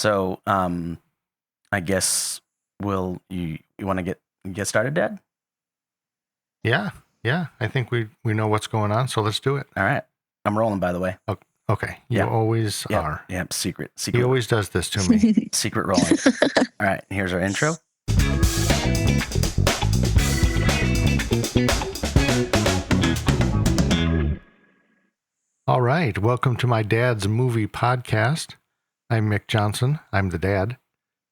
So, I guess you want to get started, Dad? Yeah. I think we know what's going on, so let's do it. All right. I'm rolling, by the way. Okay. You always are. Yep. Secret. He always does this to me. Secret rolling. All right. Here's our intro. All right. Welcome to my dad's movie podcast. I'm Mick Johnson. I'm the dad.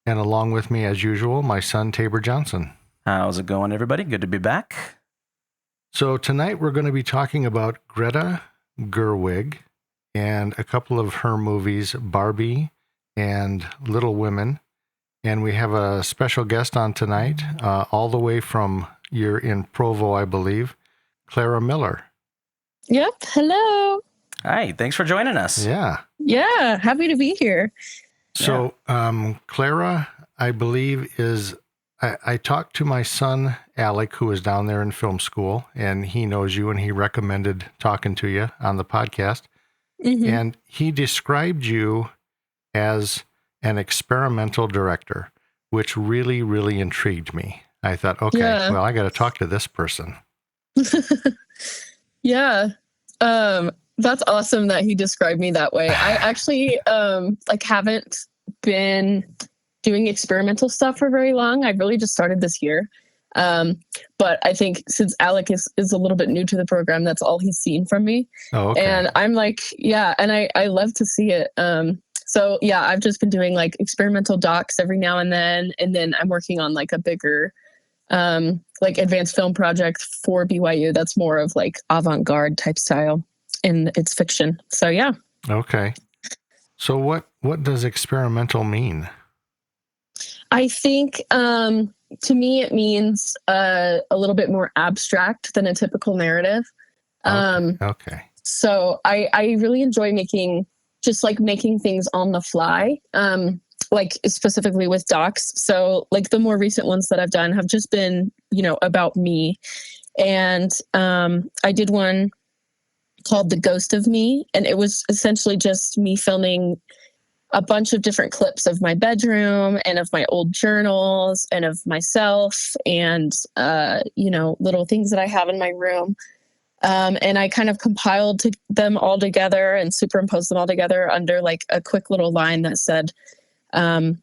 And along with me, as usual, my son, Tabor Johnson. How's it going, everybody? Good to be back. So tonight we're going to be talking about Greta Gerwig and a couple of her movies, Barbie and Little Women. And we have a special guest on tonight, all the way from, you're in Provo, I believe, Clara Miller. Yep. Hello. Hi. Thanks for joining us. Yeah. Yeah. Happy to be here. So Clara, I believe, I talked to my son, Alec, who is down there in film school, and he knows you, and he recommended talking to you on the podcast. Mm-hmm. And he described you as an experimental director, which really, really intrigued me. I thought, okay, well, I got to talk to this person. Yeah. That's awesome that he described me that way. I actually, haven't been doing experimental stuff for very long. I've really just started this year. But I think since Alec is a little bit new to the program, that's all he's seen from me. Oh, okay. And I'm like, and I love to see it. So I've just been doing like experimental docs every now and then I'm working on like a bigger, advanced film project for BYU. That's more of like avant-garde type style, and it's fiction. So yeah. Okay. So what does experimental mean? I think to me it means a little bit more abstract than a typical narrative. Okay. So I really enjoy making things on the fly, specifically with docs. So like the more recent ones that I've done have just been, about me. And I did one called The Ghost of Me, and it was essentially just me filming a bunch of different clips of my bedroom and of my old journals and of myself and, little things that I have in my room. And I kind of compiled them all together and superimposed them all together under like a quick little line that said, I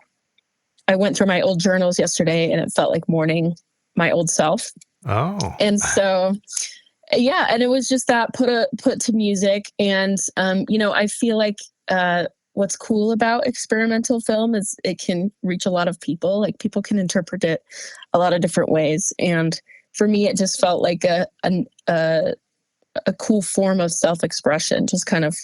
went through my old journals yesterday and it felt like mourning my old self. Oh. And so, and it was just that put to music. And, I feel like, what's cool about experimental film is it can reach a lot of people. Like people can interpret it a lot of different ways. And for me, it just felt like a cool form of self-expression, just kind of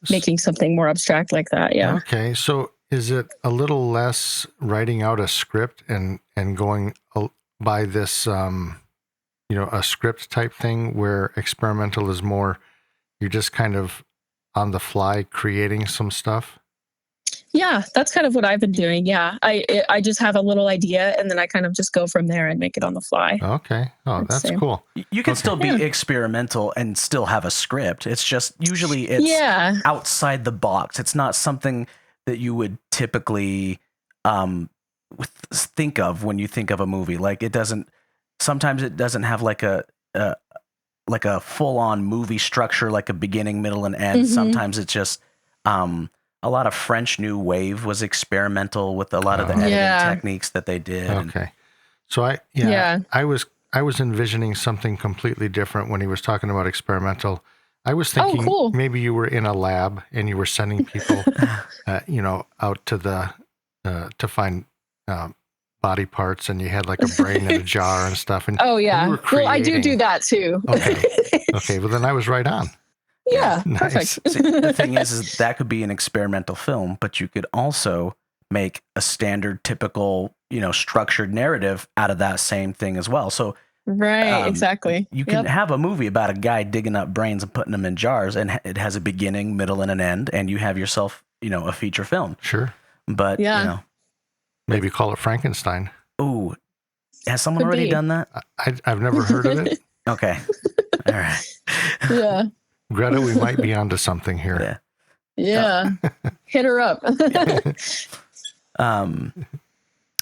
making something more abstract like that. Yeah. Okay. So is it a little less writing out a script and going by this, a script type thing, where experimental is more, you're just kind of on the fly creating some stuff? Yeah, that's kind of what I've been doing. Yeah, I just have a little idea and then I kind of just go from there and make it on the fly. Okay. Oh, that's cool. You can still be experimental and still have a script. It's just usually it's outside the box. It's not something that you would typically think of when you think of a movie. Like sometimes it doesn't have like a full on movie structure, like a beginning, middle, and end. Mm-hmm. Sometimes it's just a lot of French New Wave was experimental with a lot of the editing techniques that they did. Okay. So I was envisioning something completely different when he was talking about experimental. I was thinking maybe you were in a lab and you were sending people, out to to find body parts, and you had like a brain in a jar and stuff. And well, I do that too. Okay. Well, then I was right on. Yeah, nice. Perfect. See, the thing is that could be an experimental film, but you could also make a standard, typical, structured narrative out of that same thing as well. So, right, exactly. You can have a movie about a guy digging up brains and putting them in jars, and it has a beginning, middle, and an end, and you have yourself, a feature film. Sure. But, maybe call it Frankenstein. Ooh, has someone already done that? I've never heard of it. Okay. All right. Yeah. Greta, we might be onto something here. Yeah. Hit her up. Um,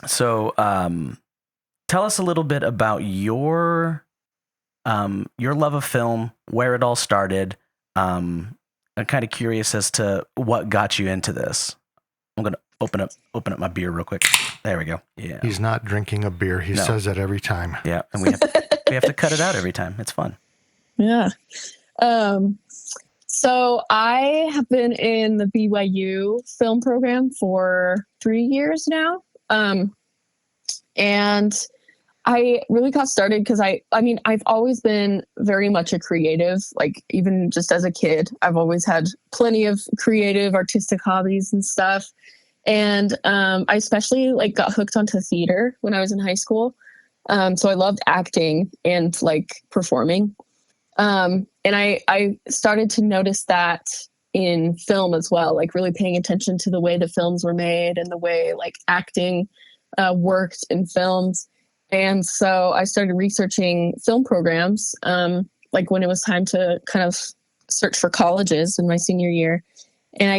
so tell us a little bit about your love of film, where it all started. I'm kind of curious as to what got you into this. I'm gonna open up my beer real quick. There we go. Yeah. He's not drinking a beer. He says that every time. Yeah, and we have to cut it out every time. It's fun. Yeah. So I have been in the BYU film program for 3 years now. And I really got started because I've always been very much a creative, like even just as a kid, I've always had plenty of creative artistic hobbies and stuff. And I especially like got hooked onto theater when I was in high school. So I loved acting and like performing. And I started to notice that in film as well, like really paying attention to the way the films were made and the way like acting worked in films. And so I started researching film programs, like when it was time to kind of search for colleges in my senior year. And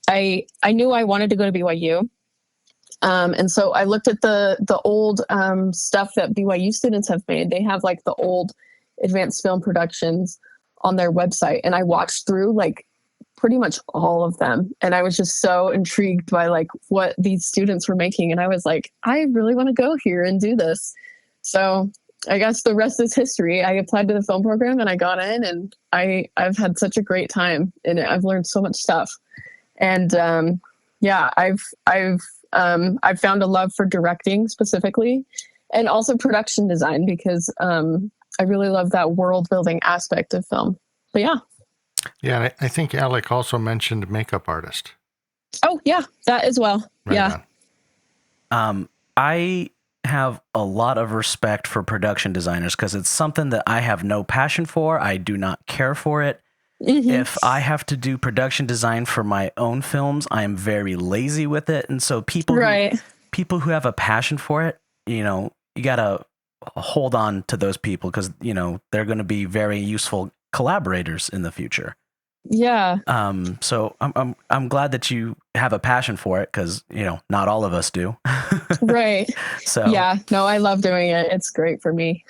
I knew I wanted to go to BYU. And so I looked at the old stuff that BYU students have made. They have like the old advanced film productions on their website. And I watched through like pretty much all of them. And I was just so intrigued by like what these students were making. And I was like, I really want to go here and do this. So I guess the rest is history. I applied to the film program and I got in, and I've had such a great time in it. I've learned so much stuff. And I've found a love for directing specifically, and also production design, because I really love that world building aspect of film. But yeah. Yeah, I think Alec also mentioned makeup artist. Oh yeah, that as well. Right yeah. I have a lot of respect for production designers because it's something that I have no passion for. I do not care for it. Mm-hmm. If I have to do production design for my own films, I am very lazy with it. And so people who have a passion for it, you gotta hold on to those people because, they're going to be very useful collaborators in the future. Yeah. So I'm glad that you have a passion for it because, not all of us do. Right. So yeah, no, I love doing it. It's great for me.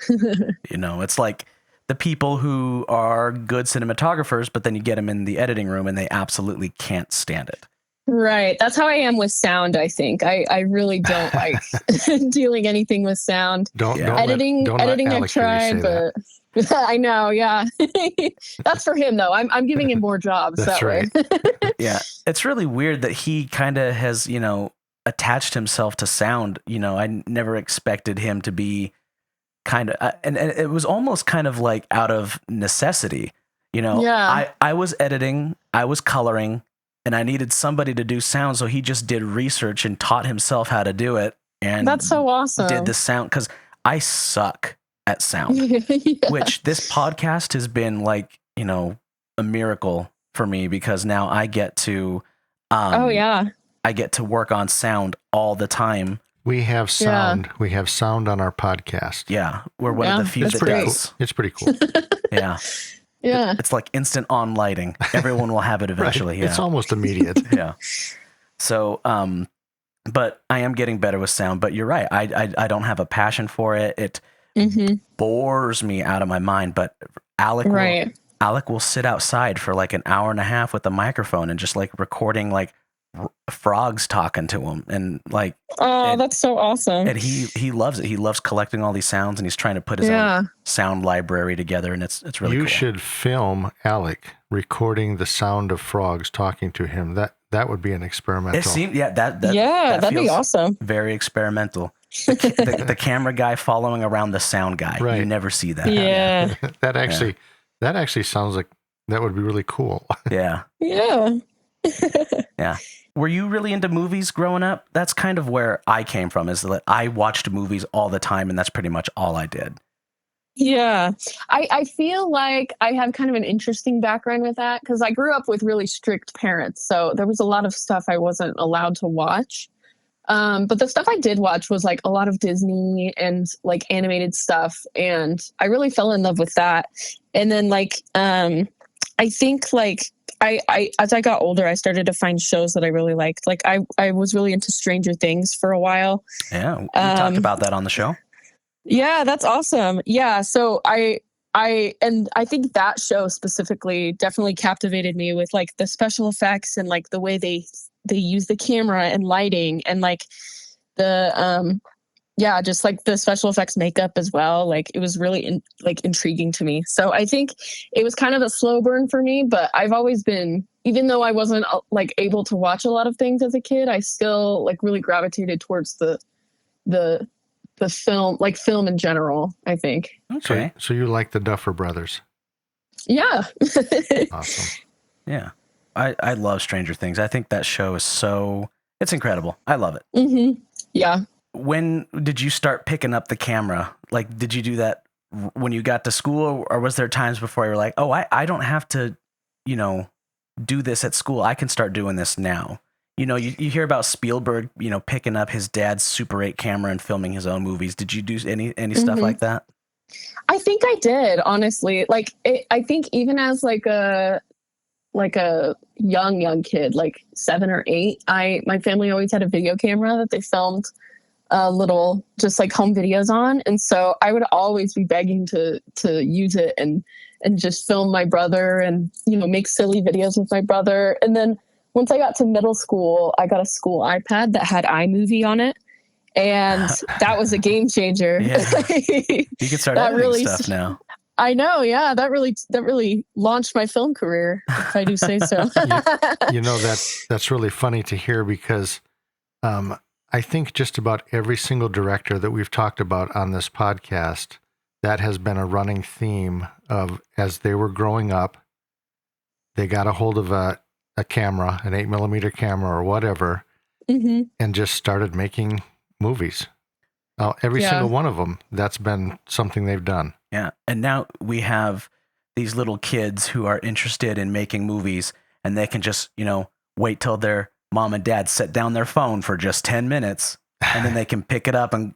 It's like the people who are good cinematographers, but then you get them in the editing room and they absolutely can't stand it. Right. That's how I am with sound, I think. I really don't like doing anything with sound. Editing I've tried, but I know, yeah. That's for him though. I'm giving him more jobs. That's right. Yeah. It's really weird that he kind of has, attached himself to sound. I never expected him to be kind of, and it was almost kind of like out of necessity. Yeah. I was editing, I was coloring, and I needed somebody to do sound. So he just did research and taught himself how to do it. And that's so awesome. Did the sound because I suck at sound, which this podcast has been like, a miracle for me because now I get to, I get to work on sound all the time. We have sound. Yeah. We have sound on our podcast. Yeah. We're one of the few that does. Cool. It's pretty cool. Yeah. Yeah. It's like instant on lighting. Everyone will have it eventually. Right. Yeah. It's almost immediate. Yeah. So, but I am getting better with sound, but you're right. I don't have a passion for it. It bores me out of my mind, but Alec will sit outside for like an hour and a half with a microphone and just like recording like frogs talking to him and like that's so awesome. And he loves it. He loves collecting all these sounds and he's trying to put his own sound library together, and it's really cool. You should film Alec recording the sound of frogs talking to him. That would be an experimental. It seemed that'd be awesome. Very experimental. The camera guy following around the sound guy. Right. You never see that. Yeah. That actually sounds like that would be really cool. Yeah. Yeah. Yeah. Were you really into movies growing up? That's kind of where I came from, is that I watched movies all the time, and that's pretty much all I did. Yeah. I feel like I have kind of an interesting background with that because I grew up with really strict parents. So there was a lot of stuff I wasn't allowed to watch. But the stuff I did watch was like a lot of Disney and like animated stuff. And I really fell in love with that. And then like, I think like I as I got older, I started to find shows that I really liked. Like I was really into Stranger Things for a while. Yeah, we talked about that on the show. Yeah, that's awesome. Yeah, so I think that show specifically definitely captivated me with like the special effects and like the way they use the camera and lighting and like the yeah, just like the special effects makeup as well. Like it was really intriguing to me. So I think it was kind of a slow burn for me, but I've always been, even though I wasn't like able to watch a lot of things as a kid, I still like really gravitated towards the film, like film in general, I think. Okay. So you like the Duffer Brothers? Yeah. Awesome. Yeah. I love Stranger Things. I think that show is it's incredible. I love it. Mm-hmm. Yeah. When did you start picking up the camera? Like, did you do that when you got to school, or was there times before you were like, oh, I don't have to, do this at school. I can start doing this now. You hear about Spielberg, picking up his dad's Super 8 camera and filming his own movies. Did you do any stuff like that? I think I did, honestly. Like, I think even as like a young kid, like 7 or 8, my family always had a video camera that they filmed little just like home videos on, and so I would always be begging to use it and just film my brother and make silly videos with my brother. And then once I got to middle school, I got a school iPad that had iMovie on it, and that was a game changer. Yeah. You can start editing stuff now. I know, yeah, that really launched my film career, if I do say so. That's really funny to hear, because I think just about every single director that we've talked about on this podcast, that has been a running theme of, as they were growing up, they got a hold of a camera, an 8mm camera or whatever, mm-hmm. and just started making movies. Every single one of them, that's been something they've done. Yeah. And now we have these little kids who are interested in making movies, and they can just, wait till their mom and dad set down their phone for just 10 minutes, and then they can pick it up and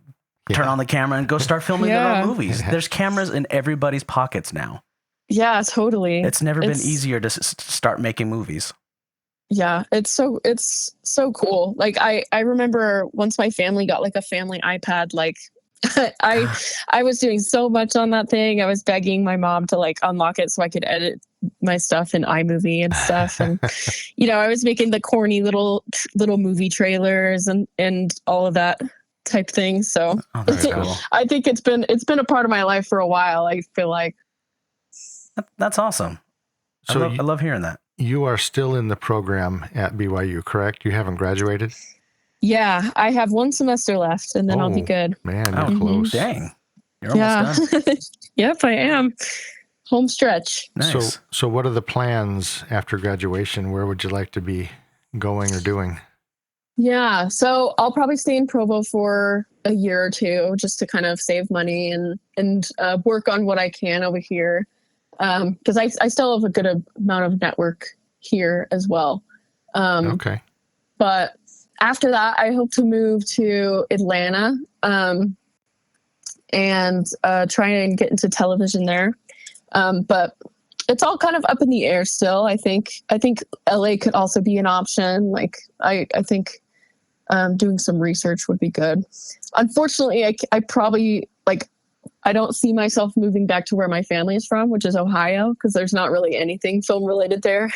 turn on the camera and go start filming their own movies. There's cameras in everybody's pockets now. Yeah, totally. It's never been easier to start making movies. Yeah, it's so cool. Like I remember once my family got like a family iPad, like I was doing so much on that thing. I was begging my mom to like unlock it so I could edit my stuff in iMovie and stuff. And, I was making the corny little movie trailers and all of that type thing. So cool. I think it's been a part of my life for a while. I feel like that's awesome. So I love hearing that. You are still in the program at BYU, correct? You haven't graduated? Yeah, I have one semester left, and then I'll be good. Man, you're close. Dang. You're almost done. Yep, I am. Home stretch. Nice. So what are the plans after graduation? Where would you like to be going or doing? Yeah, so I'll probably stay in Provo for a year or two just to kind of save money and work on what I can over here. Because I still have a good amount of network here as well. Okay. But after that, I hope to move to Atlanta and try and get into television there. But it's all kind of up in the air still. I think LA could also be an option. Like I think doing some research would be good. Unfortunately, I probably I don't see myself moving back to where my family is from, which is Ohio, because there's not really anything film related there.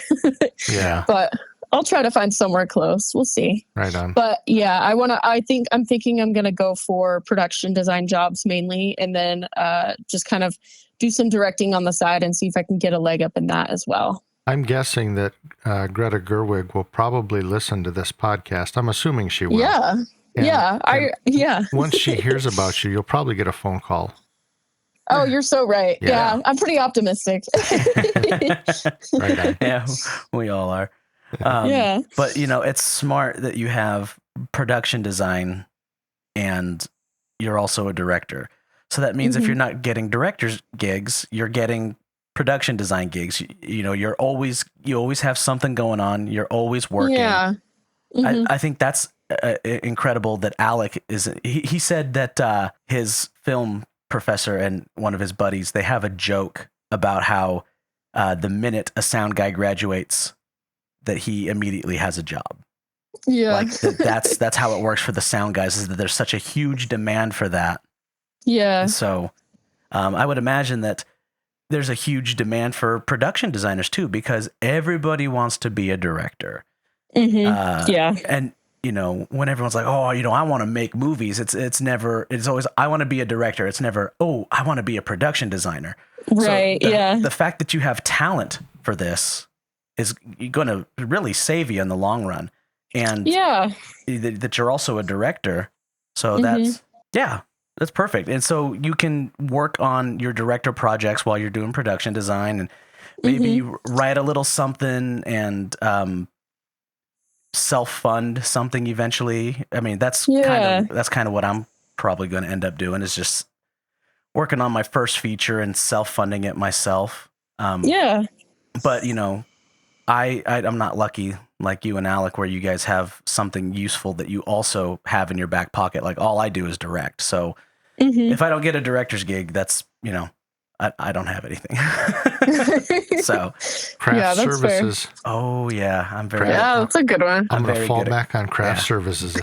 Yeah. But I'll try to find somewhere close. We'll see. Right on. But yeah, I'm thinking I'm going to go for production design jobs mainly, and then just kind of do some directing on the side and see if I can get a leg up in that as well. I'm guessing that Greta Gerwig will probably listen to this podcast. I'm assuming she will. Yeah. And once she hears about you, you'll probably get a phone call. Oh, you're so right. Yeah, I'm pretty optimistic. Right on. Yeah, we all are. Yeah. But, it's smart that you have production design and you're also a director. So that means if you're not getting director's gigs, you're getting production design gigs. You always have something going on. You're always working. Yeah. Mm-hmm. I think that's incredible that Alec is. He said that his film professor and one of his buddies, they have a joke about how the minute a sound guy graduates, that he immediately has a job. Yeah. Like that's how it works for the sound guys, is that there's such a huge demand for that. Yeah. And so I would imagine that there's a huge demand for production designers too, because everybody wants to be a director. Yeah. And you know, when everyone's like, oh, you know, I want to make movies, it's always, I want to be a director. It's never, oh, I want to be a production designer. Right. So the fact that you have talent for this is going to really save you in the long run. And that you're also a director. So that's perfect. And so you can work on your director projects while you're doing production design, and maybe write a little something and self-fund something eventually. I mean, that's kind of what I'm probably going to end up doing, is just working on my first feature and self-funding it myself. But you know, I'm not lucky like you and Alec, where you guys have something useful that you also have in your back pocket. Like, all I do is direct. So if I don't get a director's gig, that's, you know, I don't have anything. So craft services. Fair. Oh yeah. I'm very that's a good one. I'm going to fall back on craft services.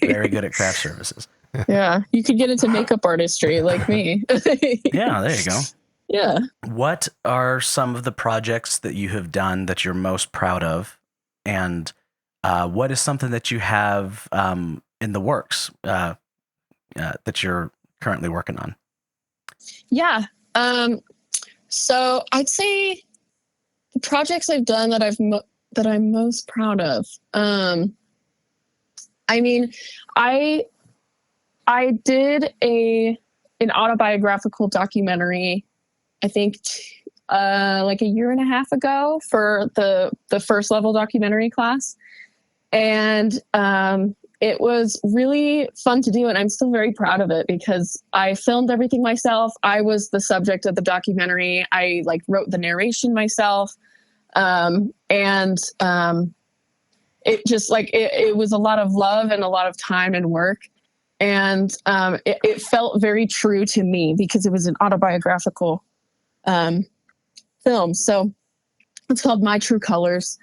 Very good at craft services. Yeah. You could get into makeup artistry like me. Yeah, there you go. Yeah. What are some of the projects that you have done that you're most proud of? And what is something that you have in the works that you're currently working on? Yeah. So I'd say the projects I've done that I'm most proud of. I mean, I did an autobiographical documentary, I think, like a year and a half ago for the first level documentary class. And it was really fun to do. And I'm still very proud of it because I filmed everything myself. I was the subject of the documentary. I wrote the narration myself. It just it was a lot of love and a lot of time and work. And it felt very true to me because it was an autobiographical film. So it's called My True Colors.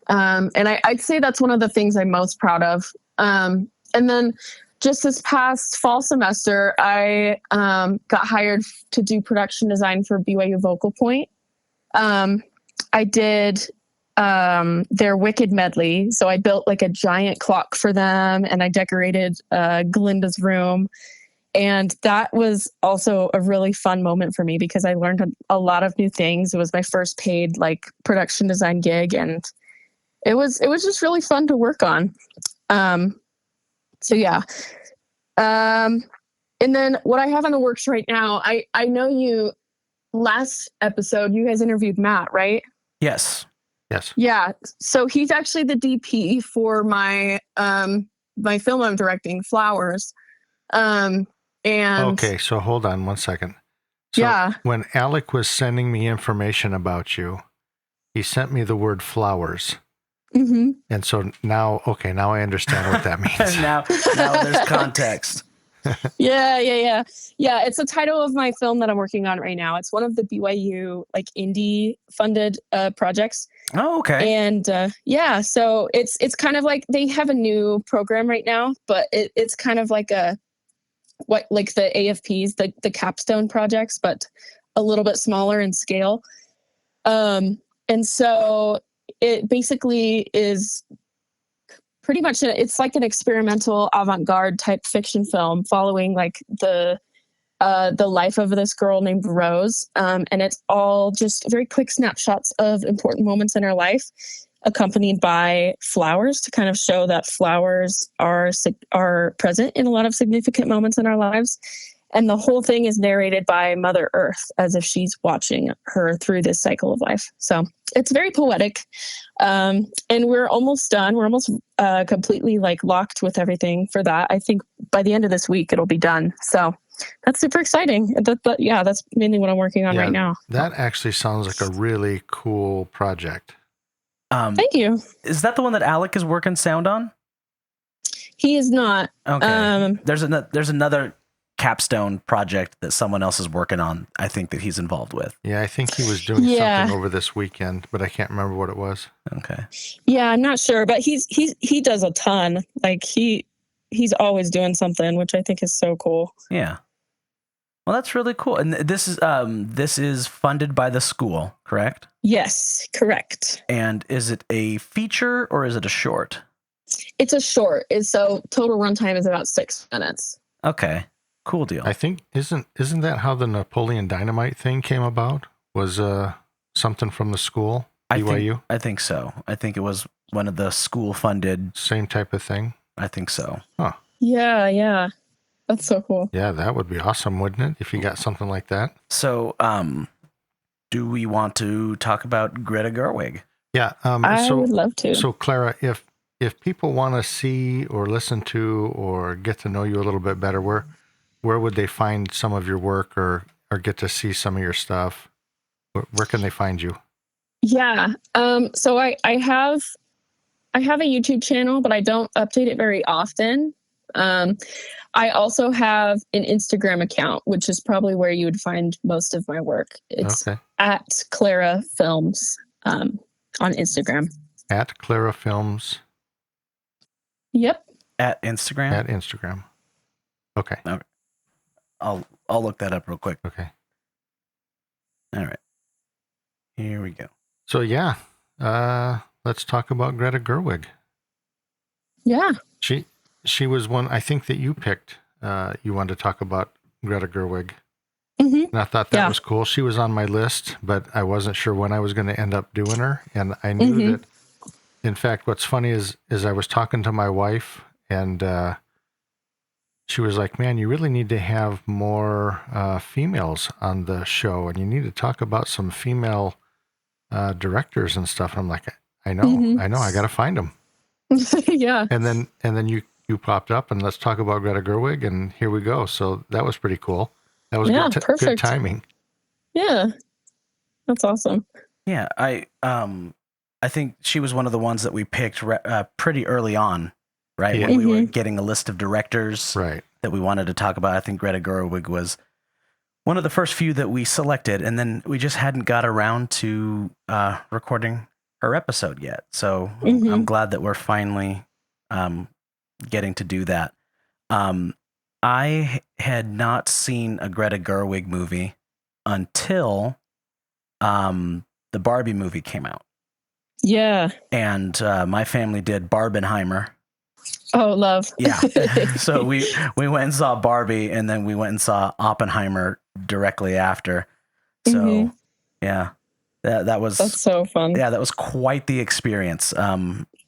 And I'd say that's one of the things I'm most proud of. And then just this past fall semester, I got hired to do production design for BYU Vocal Point. I did their Wicked medley. So I built a giant clock for them, and I decorated Glinda's room. And that was also a really fun moment for me because I learned a lot of new things. It was my first paid production design gig, and it was just really fun to work on. So yeah. And then what I have in the works right now, I know last episode, you guys interviewed Matt, right? Yes. Yeah. So he's actually the DP for my film I'm directing, Flowers. And okay, so hold on 1 second. So when Alec was sending me information about you, he sent me the word flowers. Mm-hmm. And so now I understand what that means. now there's context. Yeah. It's the title of my film that I'm working on right now. It's one of the BYU indie funded projects. Oh, okay. And so it's kind of they have a new program right now, but it's kind of the AFPs, the capstone projects, but a little bit smaller in scale. And so it basically is pretty much it's like an experimental avant-garde type fiction film following the life of this girl named Rose. And it's all just very quick snapshots of important moments in her life, accompanied by flowers to kind of show that flowers are present in a lot of significant moments in our lives. And the whole thing is narrated by Mother Earth as if she's watching her through this cycle of life. So it's very poetic. And we're almost done. We're almost completely locked with everything for that. I think by the end of this week, it'll be done. So that's super exciting. That's mainly what I'm working on right now. That actually sounds like a really cool project. Thank you. Is that the one that Alec is working sound on? He is not. Okay. There's another capstone project that someone else is working on. I think that he's involved with. Yeah, I think he was doing something over this weekend, but I can't remember what it was. Okay. Yeah, I'm not sure, but he does a ton. Like he's always doing something, which I think is so cool. Yeah. Well, that's really cool. And this is funded by the school, correct? Yes, correct. And is it a feature or is it a short? It's a short. So total runtime is about 6 minutes. Okay. Cool deal. I think isn't that how the Napoleon Dynamite thing came about? Was something from the school? BYU? I think so. I think it was one of the school funded. Same type of thing? I think so. Huh. Yeah. That's so cool. Yeah, that would be awesome, wouldn't it? If you got something like that. So, do we want to talk about Greta Gerwig? Yeah. I would love to. So, Clara, if people want to see or listen to or get to know you a little bit better, where would they find some of your work or get to see some of your stuff? Where can they find you? Yeah. So I have a YouTube channel, but I don't update it very often. I also have an Instagram account, which is probably where you would find most of my work. It's at Clara Films on Instagram. At Clara Films. Yep. At Instagram. At Instagram. Okay. I'll look that up real quick. Okay. All right. Here we go. So yeah, let's talk about Greta Gerwig. Yeah. She was one I think that you picked. You wanted to talk about Greta Gerwig. Mm-hmm. And I thought that was cool. She was on my list, but I wasn't sure when I was going to end up doing her. And I knew that, in fact, what's funny is I was talking to my wife and she was like, man, you really need to have more females on the show. And you need to talk about some female directors and stuff. And I'm like, I know, I got to find them. Yeah. And then you popped up and let's talk about Greta Gerwig. And here we go. So that was pretty cool. That was good timing. Yeah. That's awesome. Yeah. I think she was one of the ones that we picked pretty early on, right? Yeah. When we were getting a list of directors that we wanted to talk about. I think Greta Gerwig was one of the first few that we selected, and then we just hadn't got around to recording her episode yet. So I'm glad that we're finally getting to do that. I had not seen a Greta Gerwig movie until the Barbie movie came out. Yeah. And my family did Barbenheimer. Oh, love. Yeah. So we went and saw Barbie, and then we went and saw Oppenheimer directly after. So yeah, that's so fun. Yeah, that was quite the experience.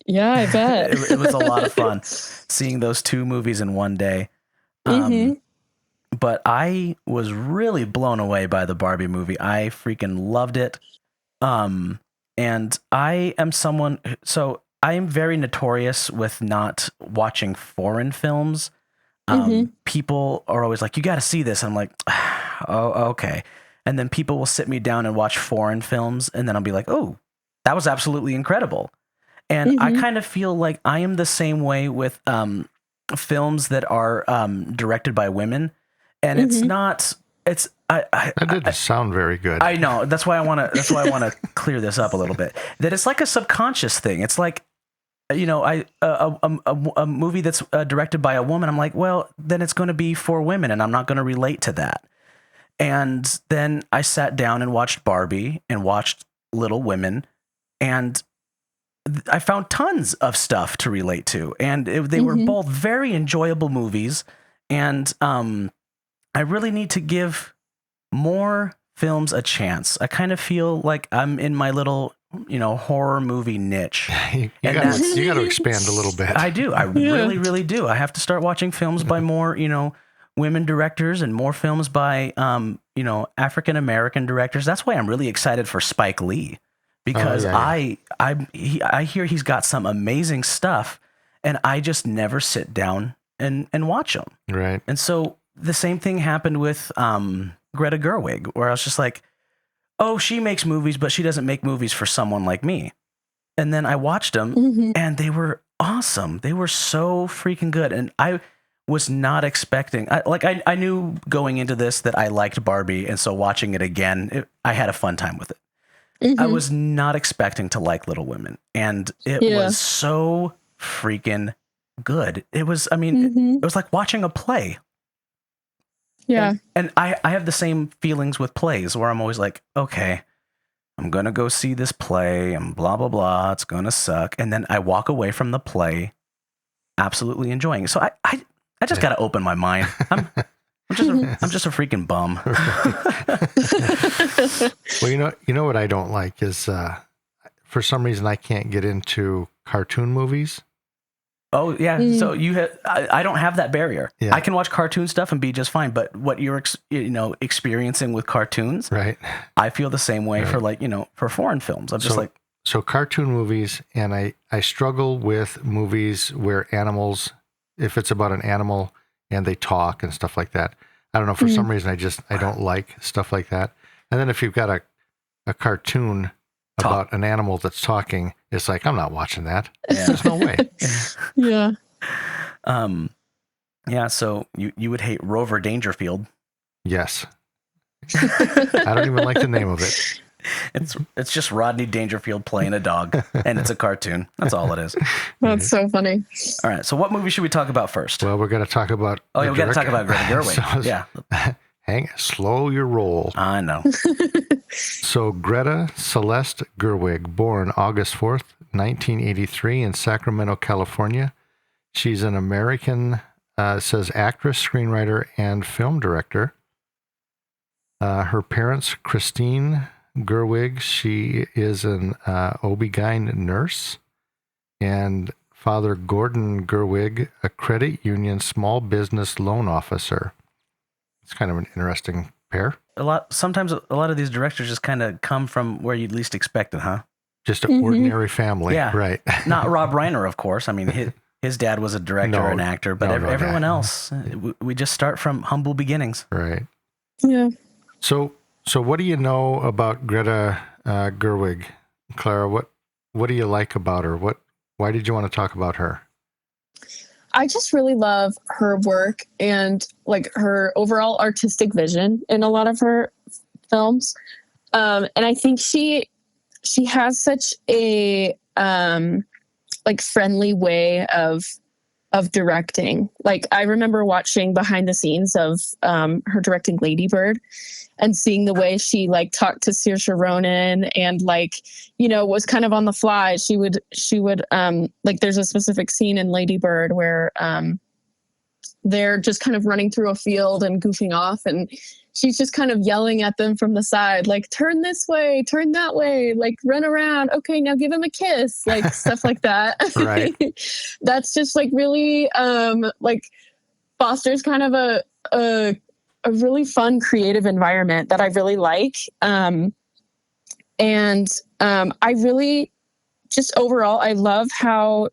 Yeah, I bet. it was a lot of fun seeing those two movies in one day. But I was really blown away by the Barbie movie. I freaking loved it. And I am someone, so I am very notorious with not watching foreign films. People are always like, you got to see this. I'm like, oh, okay. And then people will sit me down and watch foreign films. And then I'll be like, oh, that was absolutely incredible. And I kind of feel like I am the same way with films that are directed by women. And it's not, it's, that didn't sound very good. I know. That's why I want to clear this up a little bit. That it's like a subconscious thing. It's like, you know, a movie that's directed by a woman. I'm like, well, then it's going to be for women, and I'm not going to relate to that. And then I sat down and watched Barbie and watched Little Women, and I found tons of stuff to relate to, and they were both very enjoyable movies. And I really need to give more films a chance. I kind of feel like I'm in my little, you know, horror movie niche. you got to expand a little bit. I do. I really, really do. I have to start watching films by more, you know, women directors and more films by, you know, African American directors. That's why I'm really excited for Spike Lee, because I hear he's got some amazing stuff, and I just never sit down and watch them. Right. And so the same thing happened with Greta Gerwig, where I was just like, oh, she makes movies, but she doesn't make movies for someone like me. And then I watched them, and they were awesome. They were so freaking good. And was not expecting. I knew going into this that I liked Barbie, and so watching it again, I had a fun time with it. I was not expecting to like Little Women, and it was so freaking good. It was, I mean, it was like watching a play. Yeah. And I have the same feelings with plays where I'm always like, okay, I'm going to go see this play and blah, blah, blah. It's going to suck. And then I walk away from the play absolutely enjoying it. So I just got to open my mind. I'm just a freaking bum. Well, you know what I don't like is, for some reason I can't get into cartoon movies. Oh yeah. So I don't have that barrier. Yeah. I can watch cartoon stuff and be just fine. But what you're, experiencing with cartoons, right? I feel the same way for for foreign films. I'm just so cartoon movies, and I struggle with movies where animals, if it's about an animal and they talk and stuff like that. I don't know, for some reason I don't like stuff like that. And then if you've got a cartoon about an animal that's talking, it's like, I'm not watching that. Yeah. There's no way. Yeah. Yeah, so you would hate Rover Dangerfield. Yes. I don't even like the name of it. It's just Rodney Dangerfield playing a dog, and it's a cartoon. That's all it is. That's so funny. All right, so what movie should we talk about first? Well, we're going to talk about... we got to talk about Greta Gerwig. Slow your roll. I know. So Greta Celeste Gerwig, born August 4th, 1983 in Sacramento, California. She's an American, says actress, screenwriter, and film director. Her parents, Christine Gerwig, she is an OB-GYN nurse, and Father Gordon Gerwig, a credit union small business loan officer. It's kind of an interesting pair. Sometimes a lot of these directors just kind of come from where you'd least expect it, huh? Just an ordinary family. Yeah. Right. Not Rob Reiner, of course. I mean, his dad was a director and actor, but everyone else, we just start from humble beginnings. Right. Yeah. So what do you know about Greta Gerwig, Clara? What do you like about her? Why did you want to talk about her? I just really love her work and like her overall artistic vision in a lot of her films. And I think she has such a like friendly way of directing. Like I remember watching behind the scenes of her directing Lady Bird and seeing the way she like talked to Saoirse Ronan and like, was kind of on the fly. She would like there's a specific scene in Lady Bird where they're just kind of running through a field and goofing off, and she's just kind of yelling at them from the side, like, turn this way, turn that way, like run around. Okay, now give him a kiss, like stuff like that. Right. That's just like really like fosters kind of a really fun, creative environment that I really like. And I really just overall, I love how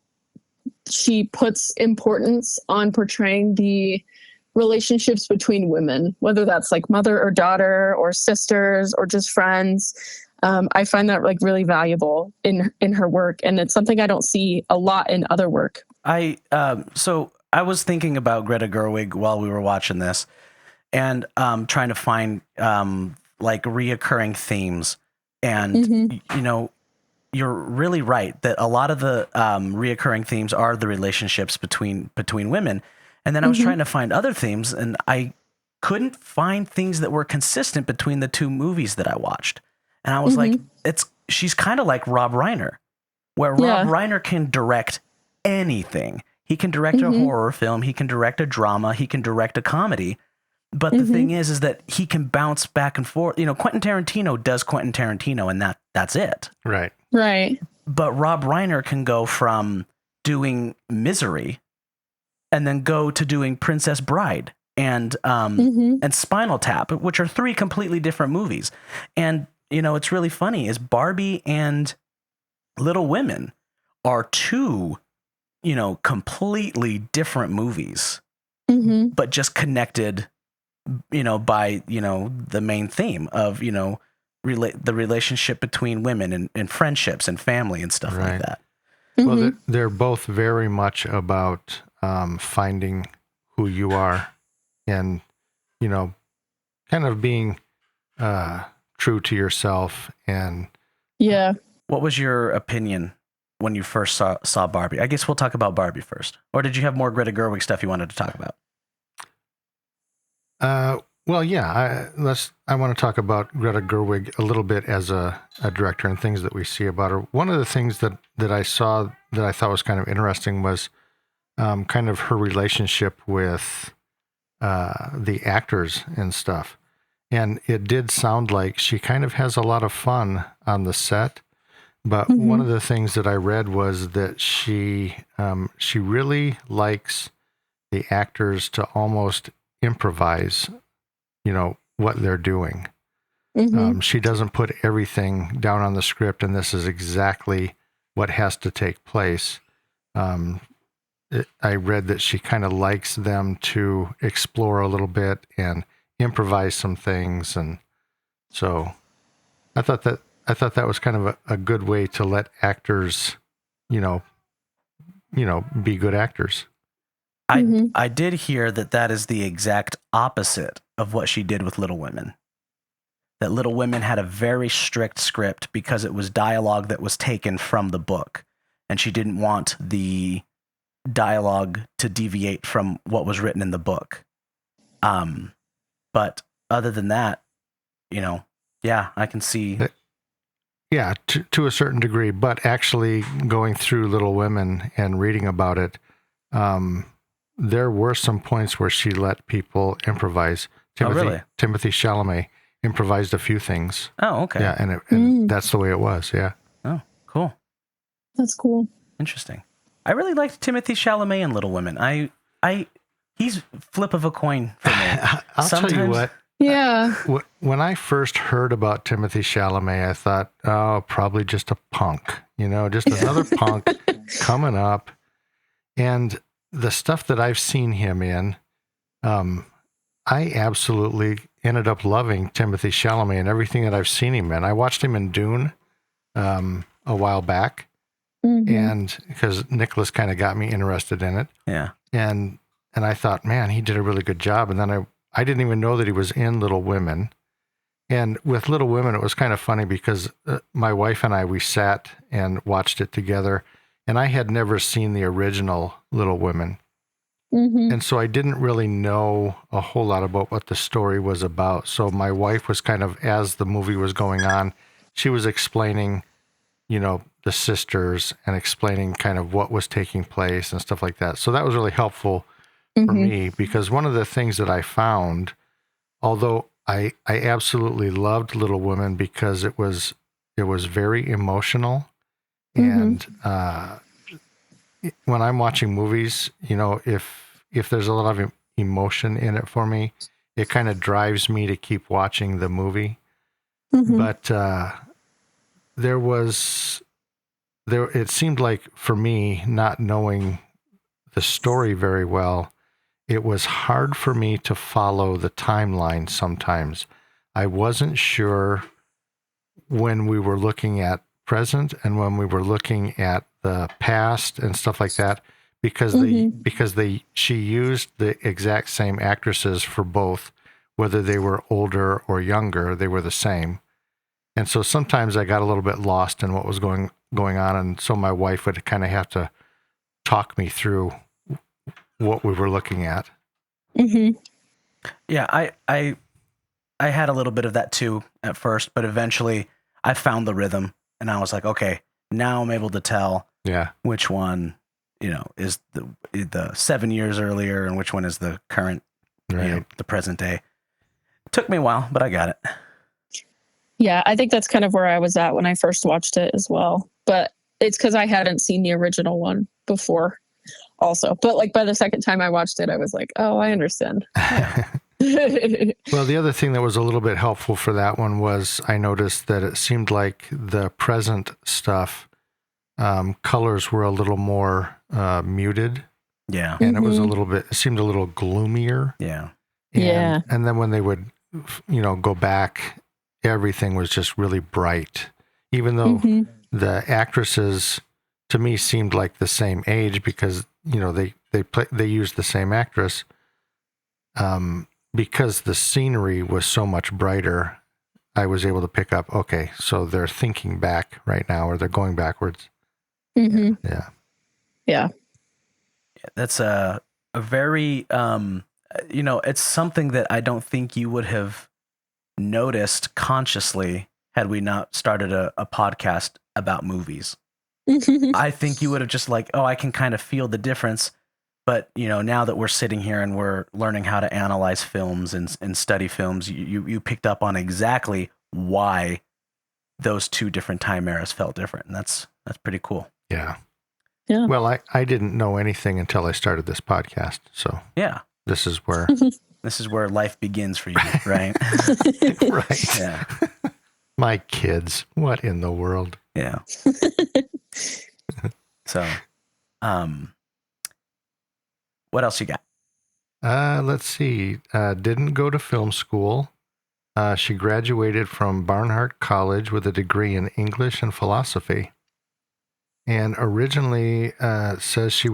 she puts importance on portraying the relationships between women, whether that's like mother or daughter or sisters or just friends. I find that like really valuable in her work. And it's something I don't see a lot in other work. So I was thinking about Greta Gerwig while we were watching this, and trying to find like reoccurring themes. And, you're really right that a lot of the reoccurring themes are the relationships between women. And then I was trying to find other themes, and I couldn't find things that were consistent between the two movies that I watched. And I was like, she's kind of like Rob Reiner, where Rob Reiner can direct anything. He can direct a horror film. He can direct a drama. He can direct a comedy. But the thing is that he can bounce back and forth. Quentin Tarantino does Quentin Tarantino, and that's it. Right. Right. But Rob Reiner can go from doing Misery and then go to doing Princess Bride and Spinal Tap, which are three completely different movies. And, it's really funny is Barbie and Little Women are two, completely different movies, but just connected by, the main theme of, the relationship between women and friendships and family and stuff like that. Well, they're both very much about finding who you are, and kind of being true to yourself. And Yeah. What was your opinion when you first saw Barbie? I guess we'll talk about Barbie first. Or did you have more Greta Gerwig stuff you wanted to talk about? Well, yeah, I want to talk about Greta Gerwig a little bit as a director and things that we see about her. One of the things that I saw that I thought was kind of interesting was kind of her relationship with the actors and stuff. And it did sound like she kind of has a lot of fun on the set. But one of the things that I read was that she really likes the actors to almost improvise, what they're doing. She doesn't put everything down on the script, and this is exactly what has to take place. I read that she kind of likes them to explore a little bit and improvise some things, and so I thought that was kind of a good way to let actors, be good actors. I did hear that is the exact opposite of what she did with Little Women. That Little Women had a very strict script because it was dialogue that was taken from the book, and she didn't want the dialogue to deviate from what was written in the book. But other than that, yeah, I can see. Yeah, to a certain degree, but actually going through Little Women and reading about it, there were some points where she let people improvise. Really? Timothée Chalamet improvised a few things. Oh, okay. Yeah, and that's the way it was. Yeah. Oh, cool. That's cool. Interesting. I really liked Timothée Chalamet in Little Women. He's flip of a coin for me. I'll tell you what. Yeah. When I first heard about Timothée Chalamet, I thought, oh, probably just a punk, just another punk coming up. And the stuff that I've seen him in, I absolutely ended up loving Timothée Chalamet and everything that I've seen him in. I watched him in Dune a while back, and because Nicholas kind of got me interested in it. Yeah. And I thought, man, he did a really good job. And then I didn't even know that he was in Little Women. And with Little Women, it was kind of funny because my wife and we sat and watched it together, and I had never seen the original Little Women. And so I didn't really know a whole lot about what the story was about. So my wife was kind of, as the movie was going on, she was explaining, the sisters and explaining kind of what was taking place and stuff like that. So that was really helpful for me, because one of the things that I found, although I absolutely loved Little Women because it was very emotional, and when I'm watching movies, if there's a lot of emotion in it for me, it kind of drives me to keep watching the movie. But it seemed like, for me, not knowing the story very well, it was hard for me to follow the timeline sometimes. I wasn't sure when we were looking at present and when we were looking at the past and stuff like that, because she used the exact same actresses for both, whether they were older or younger, they were the same. And so sometimes I got a little bit lost in what was going on, and so my wife would kind of have to talk me through what we were looking at. Yeah, I had a little bit of that too at first, but eventually I found the rhythm, and I was like, okay, now I'm able to tell which one, is the 7 years earlier and which one is the current, the present day. It took me a while, but I got it. Yeah, I think that's kind of where I was at when I first watched it as well. But it's because I hadn't seen the original one before also. But like by the second time I watched it, I was like, oh, I understand. Well, the other thing that was a little bit helpful for that one was I noticed that it seemed like the present stuff, colors were a little more muted. Yeah. And it was it seemed a little gloomier. Yeah. And then when they would, go back, everything was just really bright, even though the actresses to me seemed like the same age because, they used the same actress, because the scenery was so much brighter, I was able to pick up, okay, so they're thinking back right now, or they're going backwards. Mm-hmm. Yeah. Yeah. That's a very, it's something that I don't think you would have noticed consciously had we not started a podcast about movies. I think you would have just like, oh, I can kind of feel the difference. But, now that we're sitting here and we're learning how to analyze films and study films, you picked up on exactly why those two different time eras felt different. And that's pretty cool. Yeah. Yeah. Well, I didn't know anything until I started this podcast. So yeah, this is where life begins for you, right? right. Yeah. My kids, what in the world? Yeah. So, what else you got? Let's see. Didn't go to film school. She graduated from Barnhart College with a degree in English and philosophy. And originally says she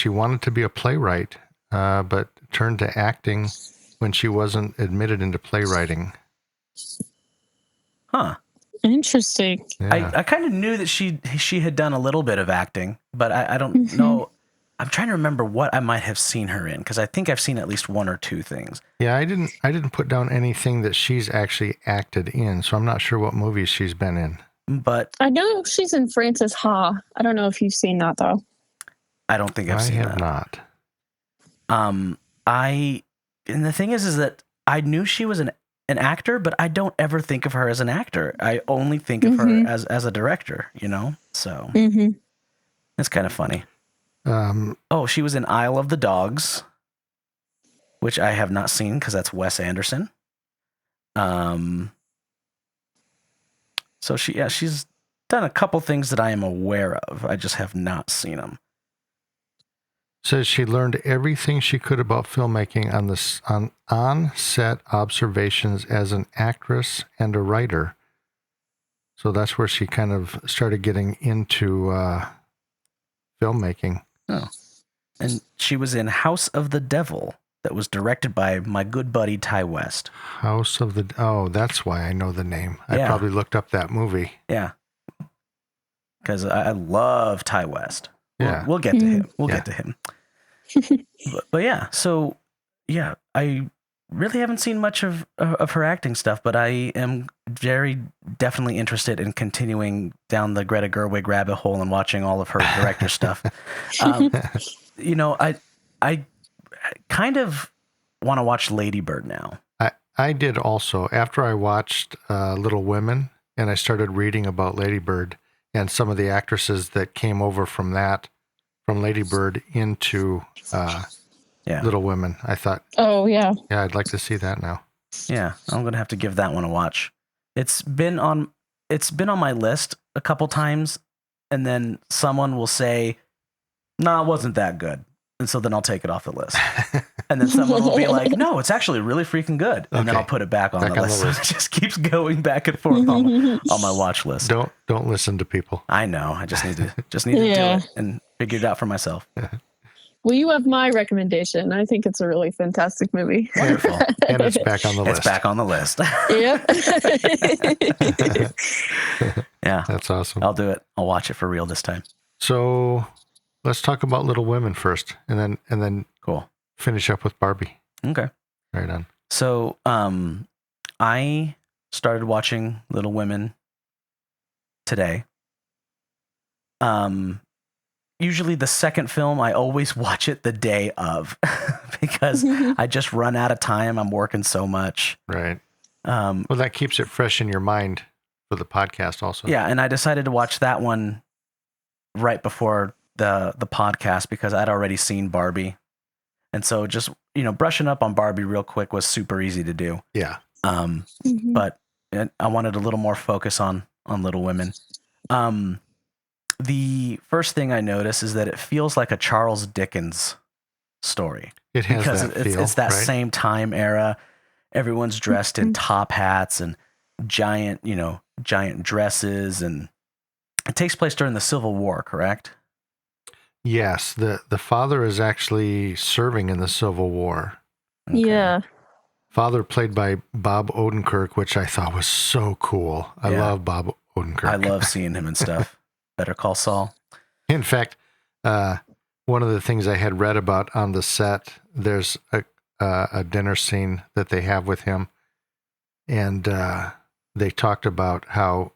wanted to be a playwright, but turned to acting when she wasn't admitted into playwriting. Huh. Interesting. Yeah. I kind of knew that she had done a little bit of acting, but I don't know. I'm trying to remember what I might have seen her in, because I think I've seen at least one or two things. Yeah, I didn't put down anything that she's actually acted in, so I'm not sure what movies she's been in. But I know she's in Frances Ha. I don't know if you've seen that though. I don't think I've seen that. I have not. And the thing is that I knew she was an actor, but I don't ever think of her as an actor. I only think of her as a director, So it's kind of funny. She was in Isle of the Dogs, which I have not seen because that's Wes Anderson. So she's done a couple things that I am aware of. I just have not seen them. Says she learned everything she could about filmmaking on set observations as an actress and a writer. So that's where she kind of started getting into filmmaking. Oh, and she was in House of the Devil, that was directed by my good buddy Ty West. That's why I know the name. I probably looked up that movie. Yeah, because I love Ty West. Yeah, we'll get to him. We'll get to him. but yeah, so yeah, I really haven't seen much of her acting stuff, but I am very definitely interested in continuing down the Greta Gerwig rabbit hole and watching all of her director stuff. I kind of want to watch Lady Bird now. I did also. After I watched Little Women and I started reading about Lady Bird and some of the actresses that came over from Lady Bird into Little Women, I thought, oh yeah, I'd like to see that now. Yeah, I'm gonna have to give that one a watch. It's been on my list a couple times, and then someone will say, "Nah, it wasn't that good," and so then I'll take it off the list. And then someone will be like, "No, it's actually really freaking good," and then I'll put it back on the list. It just keeps going back and forth on my watch list. Don't listen to people. I know. I just need to do it and figure it out for myself. Well, you have my recommendation. I think it's a really fantastic movie. Wonderful. And it's back on the list. It's back on the list. Yep. Yeah. That's awesome. I'll do it. I'll watch it for real this time. So let's talk about Little Women first, and then cool. Finish up with Barbie. Okay. Right on. So I started watching Little Women today. Usually the second film, I always watch it the day of because I just run out of time. I'm working so much. Right. Well, that keeps it fresh in your mind for the podcast also. Yeah, and I decided to watch that one right before the podcast because I'd already seen Barbie. And so just, brushing up on Barbie real quick was super easy to do. Yeah. But I wanted a little more focus on Little Women. The first thing I notice is that it feels like a Charles Dickens story. It has because that feel, it's that right? same time era. Everyone's dressed in top hats and giant dresses, and it takes place during the Civil War, correct? Yes, the father is actually serving in the Civil War. Okay. Yeah. Father played by Bob Odenkirk, which I thought was so cool. I Yeah. love Bob Odenkirk. I love seeing him and stuff. Better Call Saul. In fact, one of the things I had read about on the set, there's a dinner scene that they have with him, and they talked about how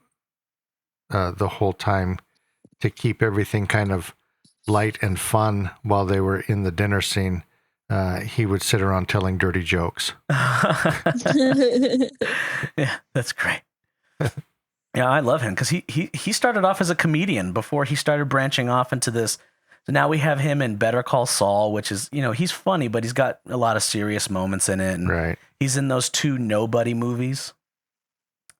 the whole time, to keep everything kind of light and fun while they were in the dinner scene, he would sit around telling dirty jokes. Yeah, that's great. Yeah, I love him because he started off as a comedian before he started branching off into this. So now we have him in Better Call Saul, which is, he's funny, but he's got a lot of serious moments in it. And Right. he's in those 2 Nobody movies.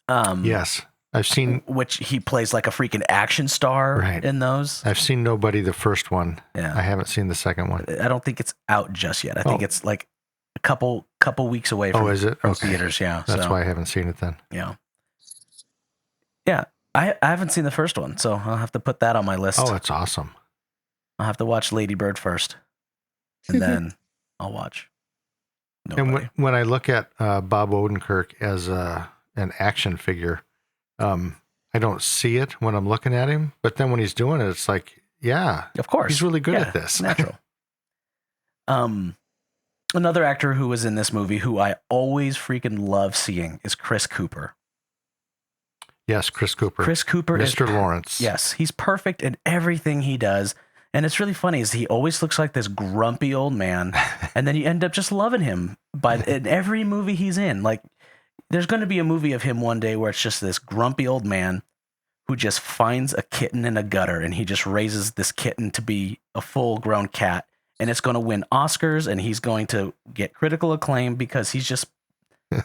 Yes. I've seen, which he plays like a freaking action star in those. I've seen Nobody, the first one. Yeah. I haven't seen the second one. I don't think it's out just yet. I think it's like a couple weeks away from, is it? from Okay. theaters. Yeah. That's why I haven't seen it then. Yeah. Yeah. I haven't seen the first one, so I'll have to put that on my list. Oh, it's awesome. I'll have to watch Lady Bird first, and then I'll watch Nobody. And when I look at Bob Odenkirk as an action figure, I don't see it when I'm looking at him, but then when he's doing it, it's like, yeah, of course, he's really good at this. Natural. Another actor who was in this movie who I always freaking love seeing is Chris Cooper. Yes, Chris Cooper. Chris Cooper Mr. Lawrence. Yes, he's perfect in everything he does. And it's really funny is he always looks like this grumpy old man, and then you end up just loving him in every movie he's in. Like, there's going to be a movie of him one day where it's just this grumpy old man who just finds a kitten in a gutter, and he just raises this kitten to be a full-grown cat, and it's going to win Oscars, and he's going to get critical acclaim because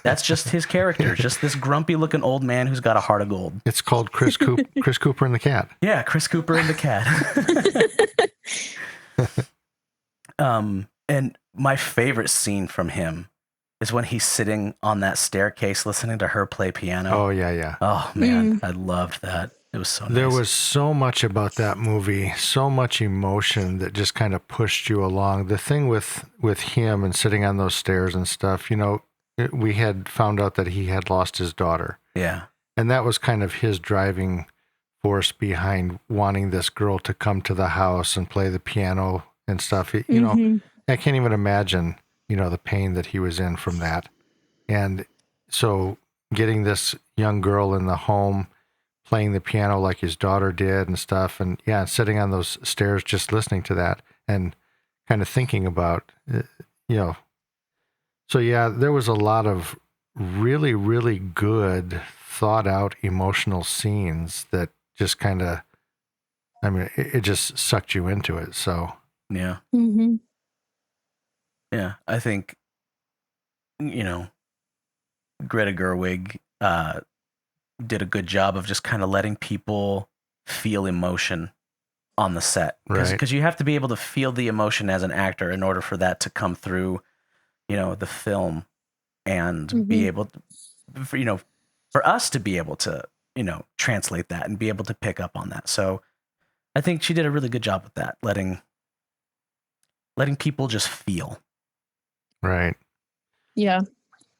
that's just his character, just this grumpy-looking old man who's got a heart of gold. It's called Chris Cooper and the Cat. Yeah, Chris Cooper and the Cat. And my favorite scene from him is when he's sitting on that staircase listening to her play piano. Oh, yeah. Oh, man, I loved that. It was so nice. There was so much about that movie, so much emotion that just kind of pushed you along. The thing with him and sitting on those stairs and stuff, we had found out that he had lost his daughter. Yeah. And that was kind of his driving force behind wanting this girl to come to the house and play the piano and stuff. I can't even imagine, the pain that he was in from that. And so getting this young girl in the home, playing the piano like his daughter did and stuff. And sitting on those stairs, just listening to that and kind of thinking about, So there was a lot of really, really good, thought out emotional scenes that just kind of, it just sucked you into it. So yeah. Mm-hmm. Yeah, I think, Greta Gerwig did a good job of just kind of letting people feel emotion on the set. Because you have to be able to feel the emotion as an actor in order for that to come through, the film and be able to, for us to be able to, translate that and be able to pick up on that. So I think she did a really good job with that, letting people just feel. Right. Yeah.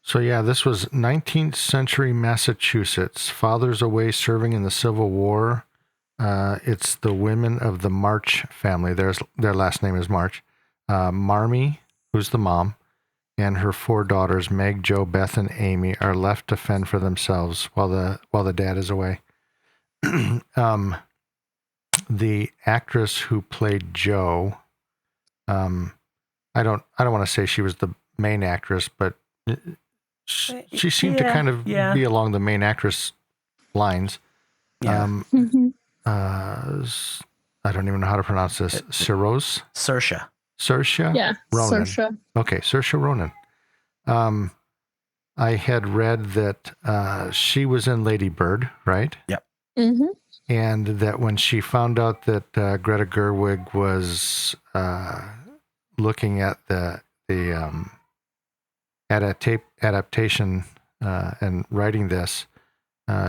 So this was 19th century Massachusetts. Fathers away serving in the Civil War. It's the women of the March family. Their last name is March. Marmee, who's the mom, and her 4 daughters, Meg, Jo, Beth, and Amy, are left to fend for themselves while the dad is away. The actress who played Jo, I don't want to say she was the main actress, but she seemed to kind of be along the main actress lines. Yeah. I don't even know how to pronounce this. Saoirse? Saoirse? Yeah. Ronan. Saoirse. Okay, Saoirse Ronan. I had read that she was in Lady Bird, right? Yep. Mm-hmm. And that when she found out that Greta Gerwig was looking at the adaptation and writing this,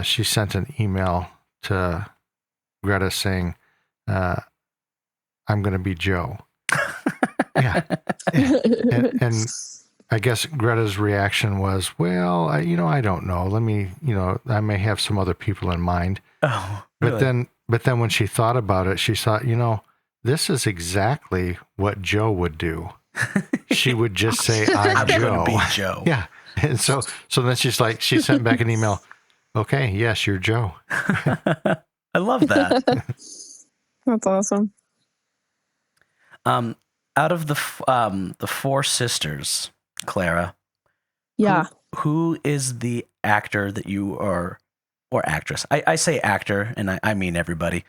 she sent an email to Greta saying, "I'm going to be Jo." Yeah. And I guess Greta's reaction was, well, I don't know. Let me, I may have some other people in mind. Oh, really? But then when she thought about it, she thought, this is exactly what Joe would do. She would just say, I'm Joe. Be Joe. Yeah. And so then she sent back an email. Okay. Yes, you're Joe. I love that. That's awesome. Out of the 4 sisters, Clara. Yeah. Who is the actor that you are, or actress? I say actor, and I mean everybody.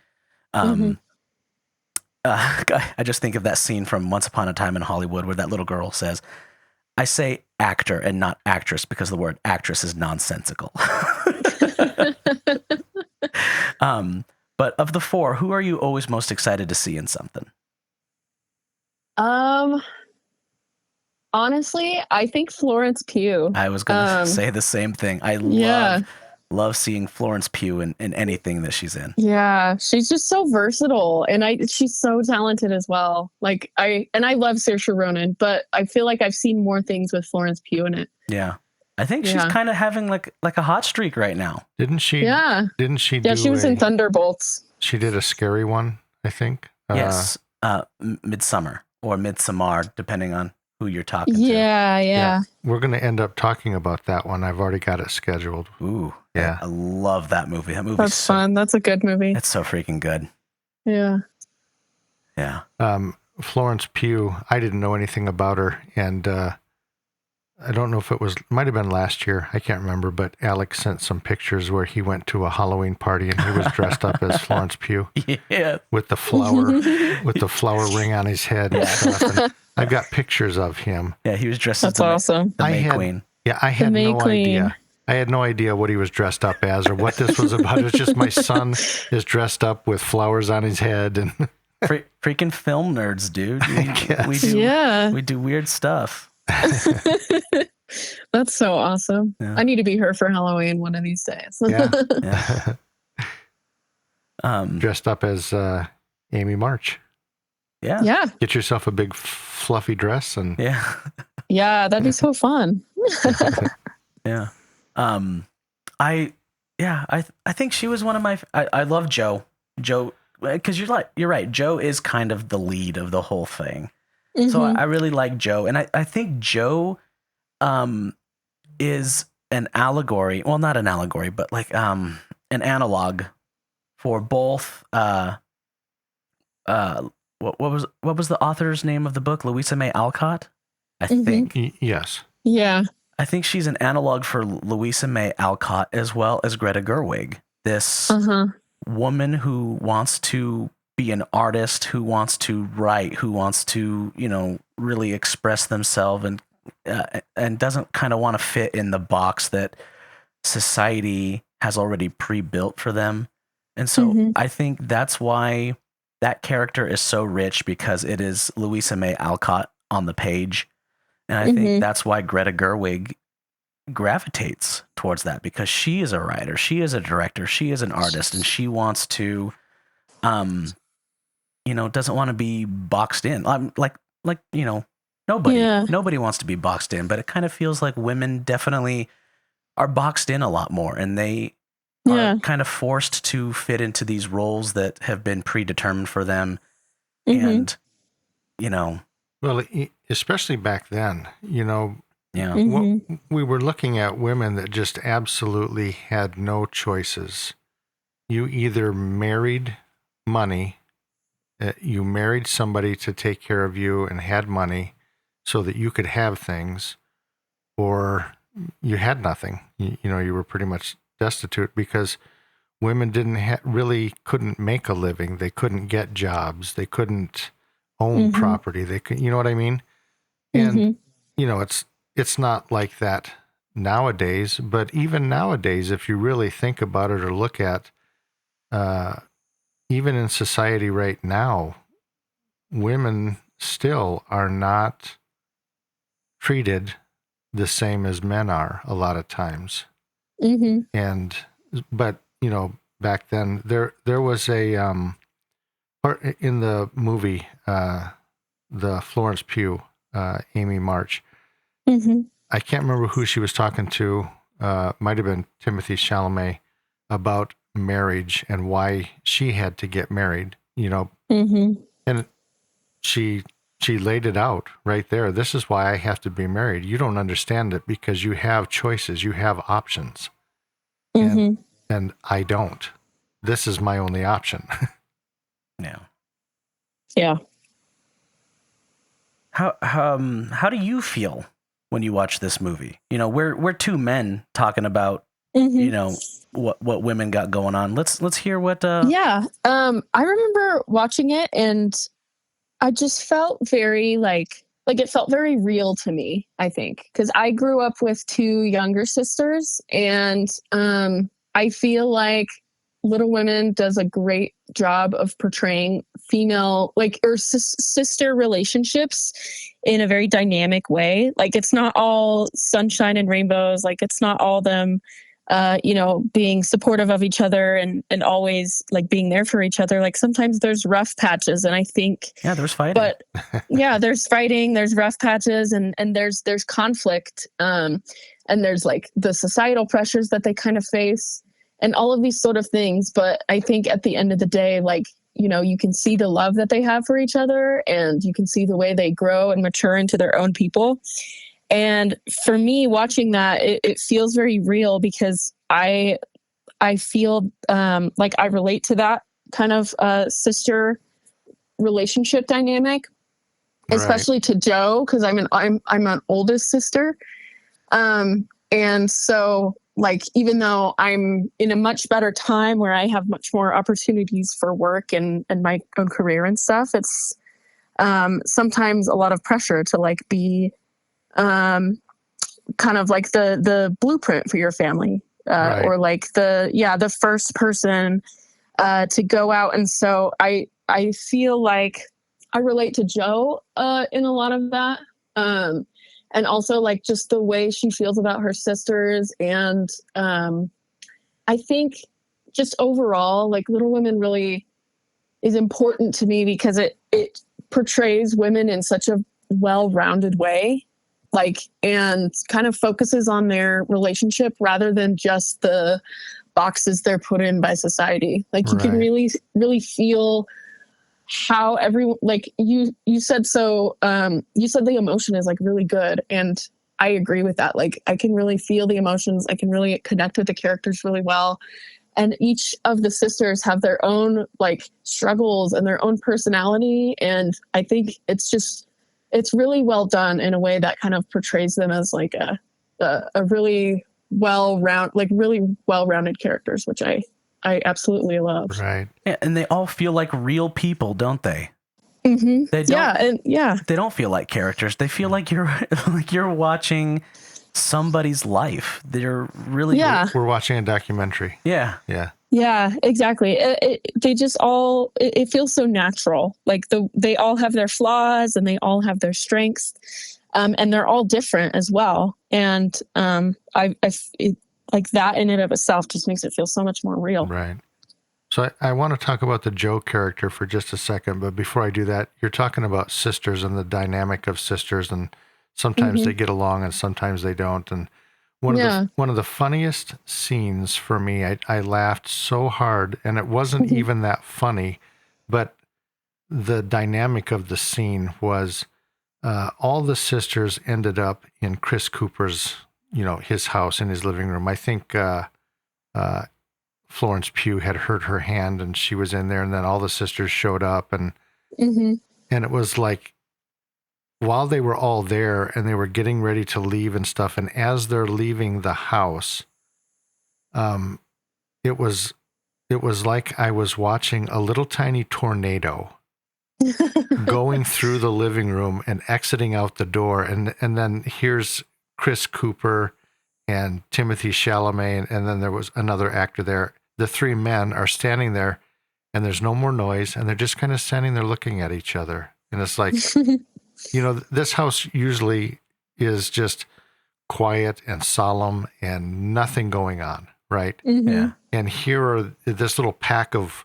I just think of that scene from Once Upon a Time in Hollywood where that little girl says, I say actor and not actress because the word actress is nonsensical. But of the 4, who are you always most excited to see in something? Honestly, I think Florence Pugh. I was going to say the same thing. I love seeing Florence Pugh in anything that she's in. Yeah, she's just so versatile, and she's so talented as well. Like I love Saoirse Ronan, but I feel like I've seen more things with Florence Pugh in it. Yeah, I think she's kind of having like a hot streak right now. Didn't she? Yeah. Didn't she? Yeah, she was in Thunderbolts. She did a scary one, I think. Yes, Midsummer or Midsommar, depending on who you're talking to. Yeah. We're going to end up talking about that one. I've already got it scheduled. Ooh, yeah. I love that movie. That movie's That's fun. That's a good movie. It's so freaking good. Yeah. Yeah. Florence Pugh, I didn't know anything about her, and I don't know if might have been last year. I can't remember, but Alex sent some pictures where he went to a Halloween party and he was dressed up as Florence Pugh. Yeah. With the flower ring on his head and stuff. And I've got pictures of him. Yeah, he was dressed as the May Queen. Yeah, I had no idea. I had no idea what he was dressed up as or what this was about. It's just my son is dressed up with flowers on his head and freaking film nerds, dude. We do weird stuff. That's so awesome. Yeah. I need to be her for Halloween one of these days. Yeah. Dressed up as Amy March. Yeah. Get yourself a big fluffy dress and yeah, that'd be so fun. Yeah. I think she was one of my. I love Joe, because you're right. Joe is kind of the lead of the whole thing. Mm-hmm. So I really like Joe, and I think Joe is an allegory. Well, not an allegory, but like an analog for both. What was the author's name of the book? Louisa May Alcott, I think. Yes. Yeah. I think she's an analog for Louisa May Alcott as well as Greta Gerwig. This woman who wants to be an artist, who wants to write, who wants to, really express themselves and doesn't kind of want to fit in the box that society has already pre-built for them. And so I think that's why that character is so rich, because it is Louisa May Alcott on the page. And I think that's why Greta Gerwig gravitates towards that, because she is a writer, she is a director, she is an artist, and she wants to, doesn't want to be boxed in. Nobody wants to be boxed in, but it kind of feels like women definitely are boxed in a lot more, and they are kind of forced to fit into these roles that have been predetermined for them. And, well, especially back then, we were looking at women that just absolutely had no choices. You either married money, you married somebody to take care of you and had money so that you could have things, or you had nothing. You were pretty much destitute, because women couldn't make a living. They couldn't get jobs. They couldn't own property. They could, you know what I mean? And, it's not like that nowadays, but even nowadays, if you really think about it or look at, even in society right now, women still are not treated the same as men are a lot of times. But back then there was a in the movie, the Florence Pugh, Amy March, I can't remember who she was talking to. Might have been Timothée Chalamet, about marriage and why she had to get married, and she laid it out right there. This is why I have to be married. You don't understand it because you have choices, you have options, and I don't. This is my only option. Yeah. How do you feel when you watch this movie? We're two men talking about what women got going on. Let's hear what. I remember watching it and I just felt very like it felt very real to me, I think, because I grew up with two younger sisters, and I feel like Little Women does a great job of portraying female sister relationships in a very dynamic way. Like, it's not all sunshine and rainbows. Like, it's not all them being supportive of each other and always like being there for each other. Like, sometimes there's rough patches, and I think there's fighting. But there's fighting, there's rough patches, and there's conflict, and there's like the societal pressures that they kind of face and all of these sort of things. But I think at the end of the day, like, you can see the love that they have for each other, and you can see the way they grow and mature into their own people. And for me, watching that, it feels very real, because I feel like I relate to that kind of sister relationship dynamic, especially to Jo, because I'm an oldest sister, and so like, even though I'm in a much better time where I have much more opportunities for work and my own career and stuff, it's sometimes a lot of pressure to like be kind of like the blueprint for your family, or like the first person to go out. And so I feel like I relate to Jo in a lot of that, and also like just the way she feels about her sisters. And I think just overall, like, Little Women really is important to me because it portrays women in such a well-rounded way, like, and kind of focuses on their relationship rather than just the boxes they're put in by society. Like, you can really, really feel how everyone, like you said, so you said the emotion is like really good, and I agree with that. Like, I can really feel the emotions. I can really connect with the characters really well. And each of the sisters have their own like struggles and their own personality. And I think it's really well done in a way that kind of portrays them as like a really really well-rounded characters, which I absolutely love. Right. Yeah, and they all feel like real people, don't they? Mm-hmm. They don't, They don't feel like characters. They feel like you're watching somebody's life. They're really We're watching a documentary. Yeah. Yeah, exactly. They just all, it feels so natural. Like, they all have their flaws and they all have their strengths, and they're all different as well. And like, that in and of itself just makes it feel so much more real. Right. So I want to talk about the Jo character for just a second, but before I do that, you're talking about sisters and the dynamic of sisters, and sometimes they get along and sometimes they don't. And one of the funniest scenes for me, I laughed so hard, and it wasn't even that funny, but the dynamic of the scene was all the sisters ended up in Chris Cooper's, his house, in his living room. I think Florence Pugh had hurt her hand and she was in there, and then all the sisters showed up, and it was like, while they were all there and they were getting ready to leave and stuff, and as they're leaving the house, it was like I was watching a little tiny tornado going through the living room and exiting out the door, and then here's Chris Cooper and Timothée Chalamet, and then there was another actor there. The three men are standing there, and there's no more noise, and they're just kind of standing there looking at each other. And it's like, this house usually is just quiet and solemn and nothing going on, right? Yeah. And here are this little pack of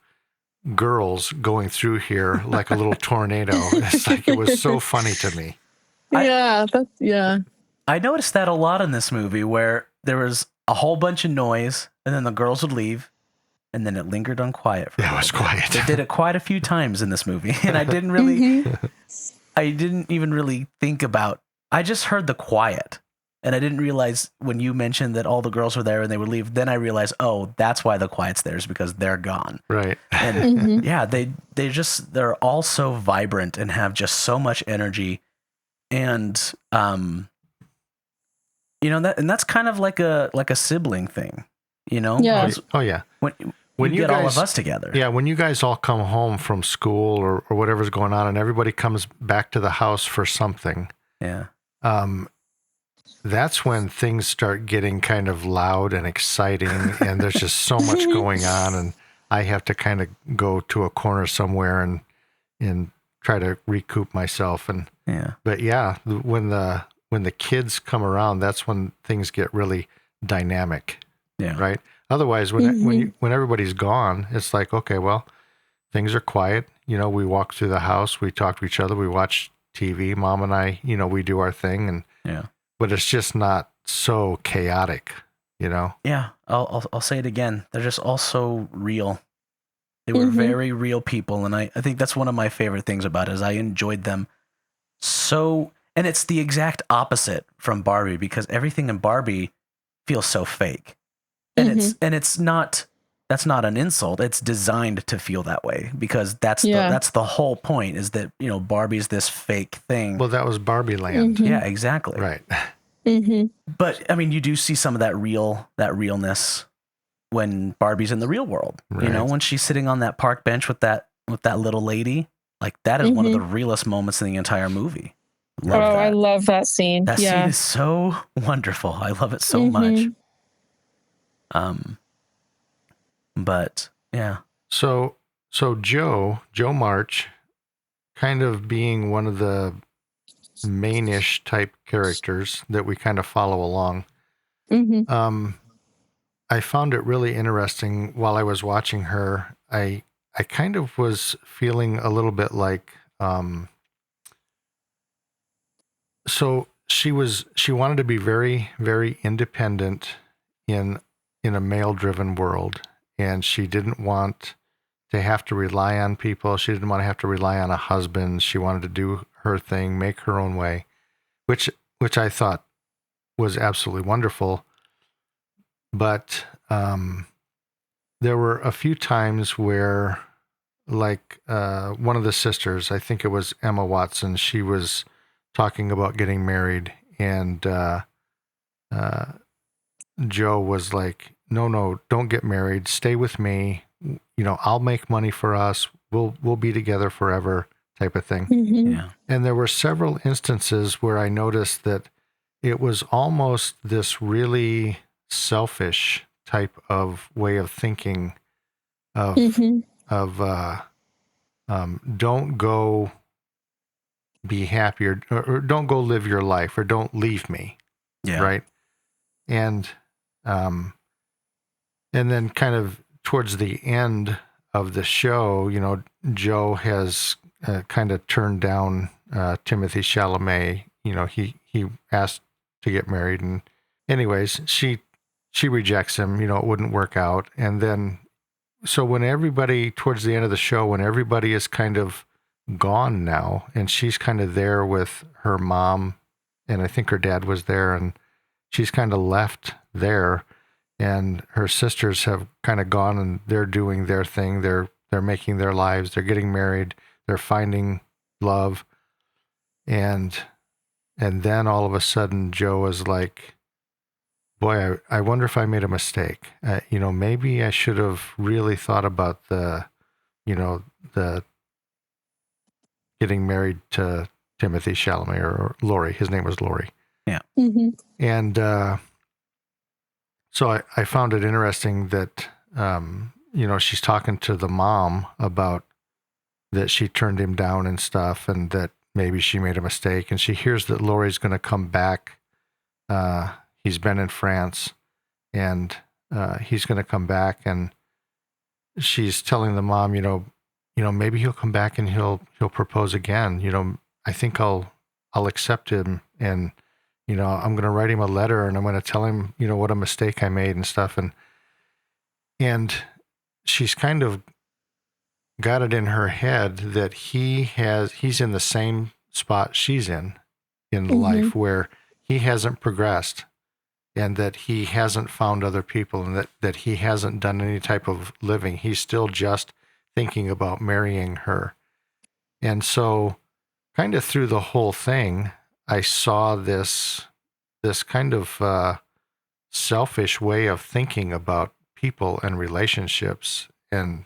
girls going through here like a little tornado. It's like, it was so funny to me. I noticed that a lot in this movie, where there was a whole bunch of noise, and then the girls would leave, and then it lingered on quiet for a Yeah, it was little bit. quiet. They did it quite a few times in this movie, and I didn't even really think about. I just heard the quiet, and I didn't realize when you mentioned that all the girls were there and they would leave. Then I realized, oh, that's why the quiet's there, is because they're gone. Right. And yeah, they're all so vibrant and have just so much energy, and that's kind of like a sibling thing, Yeah. Oh yeah. When you get all of us together. Yeah, when you guys all come home from school or whatever's going on, and everybody comes back to the house for something. Yeah. That's when things start getting kind of loud and exciting, and there's just so much going on, and I have to kind of go to a corner somewhere and try to recoup myself. And but yeah, when the kids come around, that's when things get really dynamic. Yeah. Right. Otherwise, when everybody's gone, it's like, okay, well, things are quiet. We walk through the house, we talk to each other, we watch TV. Mom and I, we do our thing, and but it's just not so chaotic, Yeah, I'll say it again. They're just all so real. They were very real people, and I think that's one of my favorite things about it, is I enjoyed them so. And it's the exact opposite from Barbie, because everything in Barbie feels so fake. And it's not, that's not an insult. It's designed to feel that way, because that's the whole point, is that, Barbie's this fake thing. Well, that was Barbie Land. Yeah, exactly. Right. But I mean, you do see some of that realness when Barbie's in the real world, Right. When she's sitting on that park bench with that little lady, like that is one of the realest moments in the entire movie. Love that. I love that scene. That scene is so wonderful. I love it so much. But yeah. So Joe March, kind of being one of the mainish type characters that we kind of follow along. I found it really interesting while I was watching her. I kind of was feeling a little bit like, so she wanted to be very, very independent in a male-driven world, and she didn't want to have to rely on people. She didn't want to have to rely on a husband. She wanted to do her thing, make her own way, which I thought was absolutely wonderful. But there were a few times where, like one of the sisters, I think it was Emma Watson, she was talking about getting married, and Joe was like, no, don't get married. Stay with me. I'll make money for us. We'll be together forever, type of thing. Yeah. And there were several instances where I noticed that it was almost this really selfish type of way of thinking of don't go be happy, or don't go live your life, or don't leave me. Yeah. Right. And then kind of towards the end of the show, Joe has kind of turned down Timothée Chalamet. He asked to get married, and anyways, she rejects him. It wouldn't work out. And then, so when everybody, towards the end of the show, when everybody is kind of gone now, and she's kind of there with her mom, and I think her dad was there, and she's kind of left there, and her sisters have kind of gone, and they're doing their thing. They're making their lives. They're getting married. They're finding love. And then all of a sudden, Joe is like, boy, I wonder if I made a mistake. Maybe I should have really thought about the getting married to Timothée Chalamet, or Laurie. His name was Laurie. Yeah. And so I found it interesting that, she's talking to the mom about that she turned him down and stuff, and that maybe she made a mistake. And she hears that Laurie's going to come back. He's been in France, and he's going to come back. And she's telling the mom, maybe he'll come back and he'll propose again. I think I'll accept him, and I'm going to write him a letter and I'm going to tell him, what a mistake I made and stuff. And she's kind of got it in her head that he's in the same spot she's in life, where he hasn't progressed and that he hasn't found other people and that he hasn't done any type of living. He's still just thinking about marrying her. And so kind of through the whole thing, I saw this kind of selfish way of thinking about people and relationships. And,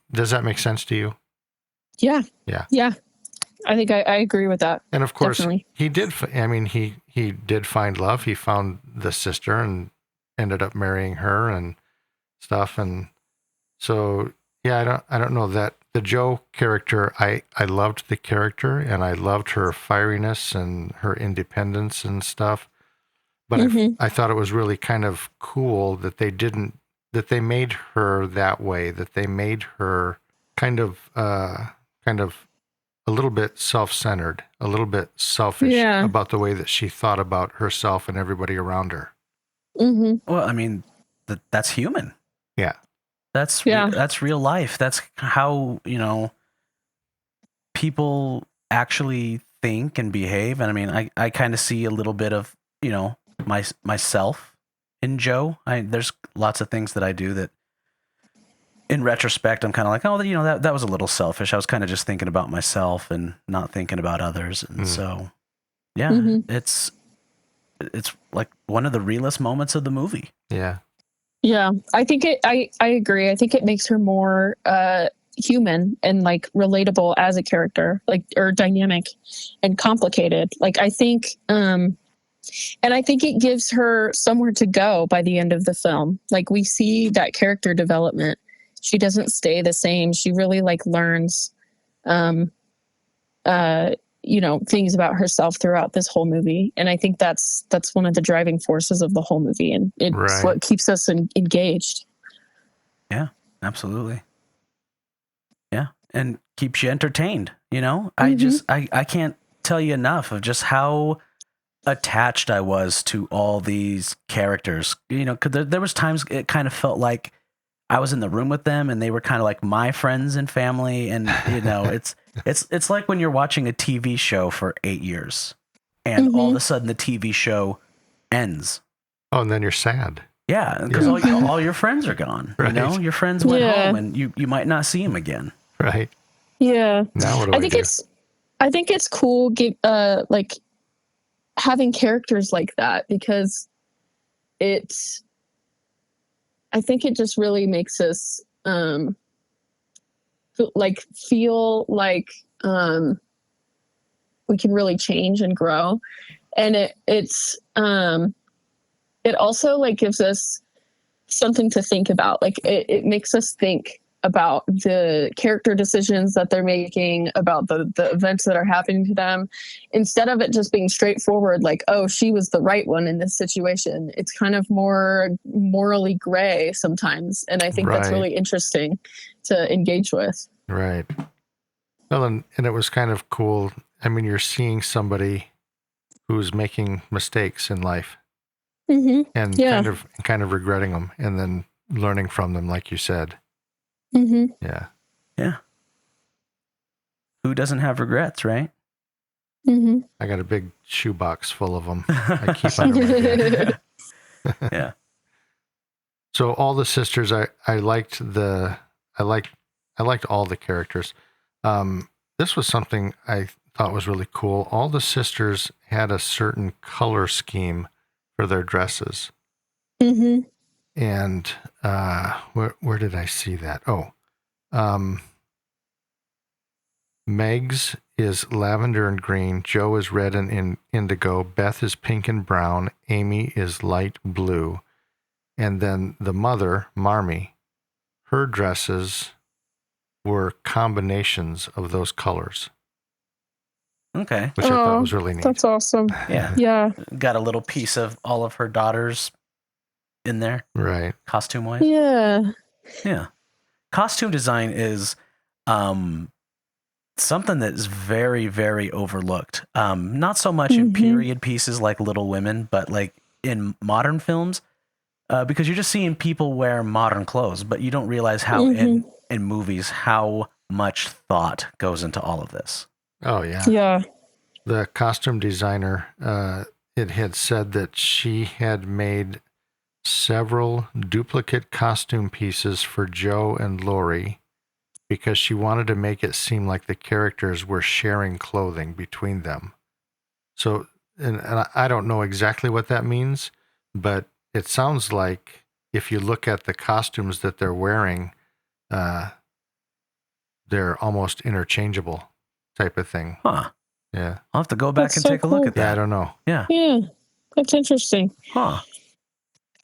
does that make sense to you? Yeah. Yeah. Yeah. I think I agree with that. And of course, Definitely. he did find love. He found the sister and ended up marrying her and stuff. And so, yeah, I don't know that the Jo character, I loved the character and I loved her fieriness and her independence and stuff. But I thought it was really kind of cool that they made her that way, that they made her kind of a little bit self-centered, a little bit selfish about the way that she thought about herself and everybody around her. Well, I mean, that's human. Yeah. That's real life. That's how, people actually think and behave. And I mean, I kind of see a little bit of, myself in Jo. There's lots of things that I do that in retrospect, I'm kind of like, oh, that was a little selfish. I was kind of just thinking about myself and not thinking about others. And so, yeah, it's like one of the realest moments of the movie. Yeah. Yeah. I think I agree. I think it makes her more human and like relatable as a character, like, or dynamic and complicated. Like, I think, and I think it gives her somewhere to go by the end of the film. Like, we see that character development. She doesn't stay the same. She really like learns, things about herself throughout this whole movie. And I think that's one of the driving forces of the whole movie. And it's what keeps us engaged. Yeah, absolutely. Yeah. And keeps you entertained. I can't tell you enough of just how attached I was to all these characters, because there was times it kind of felt like I was in the room with them and they were kind of like my friends and family. And, it's like when you're watching a TV show for 8 years and all of a sudden the TV show ends. Oh, and then you're sad. Yeah. Because all your friends are gone, your friends went home and you might not see them again. Right. Yeah. Now what do I think it's cool, like having characters like that, because I think it just really makes us feel like we can really change and grow. And it also like gives us something to think about. Like it makes us think about the character decisions that they're making, about the events that are happening to them, instead of it just being straightforward, like, oh, she was the right one in this situation. It's kind of more morally gray sometimes. And I think that's really interesting to engage with. Right. Well, and it was kind of cool. I mean, you're seeing somebody who's making mistakes in life and kind of regretting them and then learning from them, like you said. Yeah. Yeah. Who doesn't have regrets, right? I got a big shoebox full of them. I keep under my bed. Yeah. So all the sisters, I liked all the characters. This was something I thought was really cool. All the sisters had a certain color scheme for their dresses. And where did I see that? Meg's is lavender and green. Jo is red and indigo. Beth is pink and brown. Amy is light blue. And then the mother, Marmee, her dresses were combinations of those colors. Okay. Which I thought was really neat. That's awesome. Yeah. Yeah. Got a little piece of all of her daughters in there. Right. Costume wise. Yeah. Yeah. Costume design is something that is very, very overlooked. Not so much in period pieces like Little Women, but like in modern films, because you're just seeing people wear modern clothes, but you don't realize how in movies how much thought goes into all of this. Oh yeah. Yeah. The costume designer, it had said that she had made several duplicate costume pieces for Joe and Lori because she wanted to make it seem like the characters were sharing clothing between them. So, and I don't know exactly what that means, but it sounds like if you look at the costumes that they're wearing, they're almost interchangeable type of thing. Huh. Yeah. I'll have to go back That's and so take a look cool. at that. Yeah, I don't know. Yeah. Yeah. That's interesting. Huh.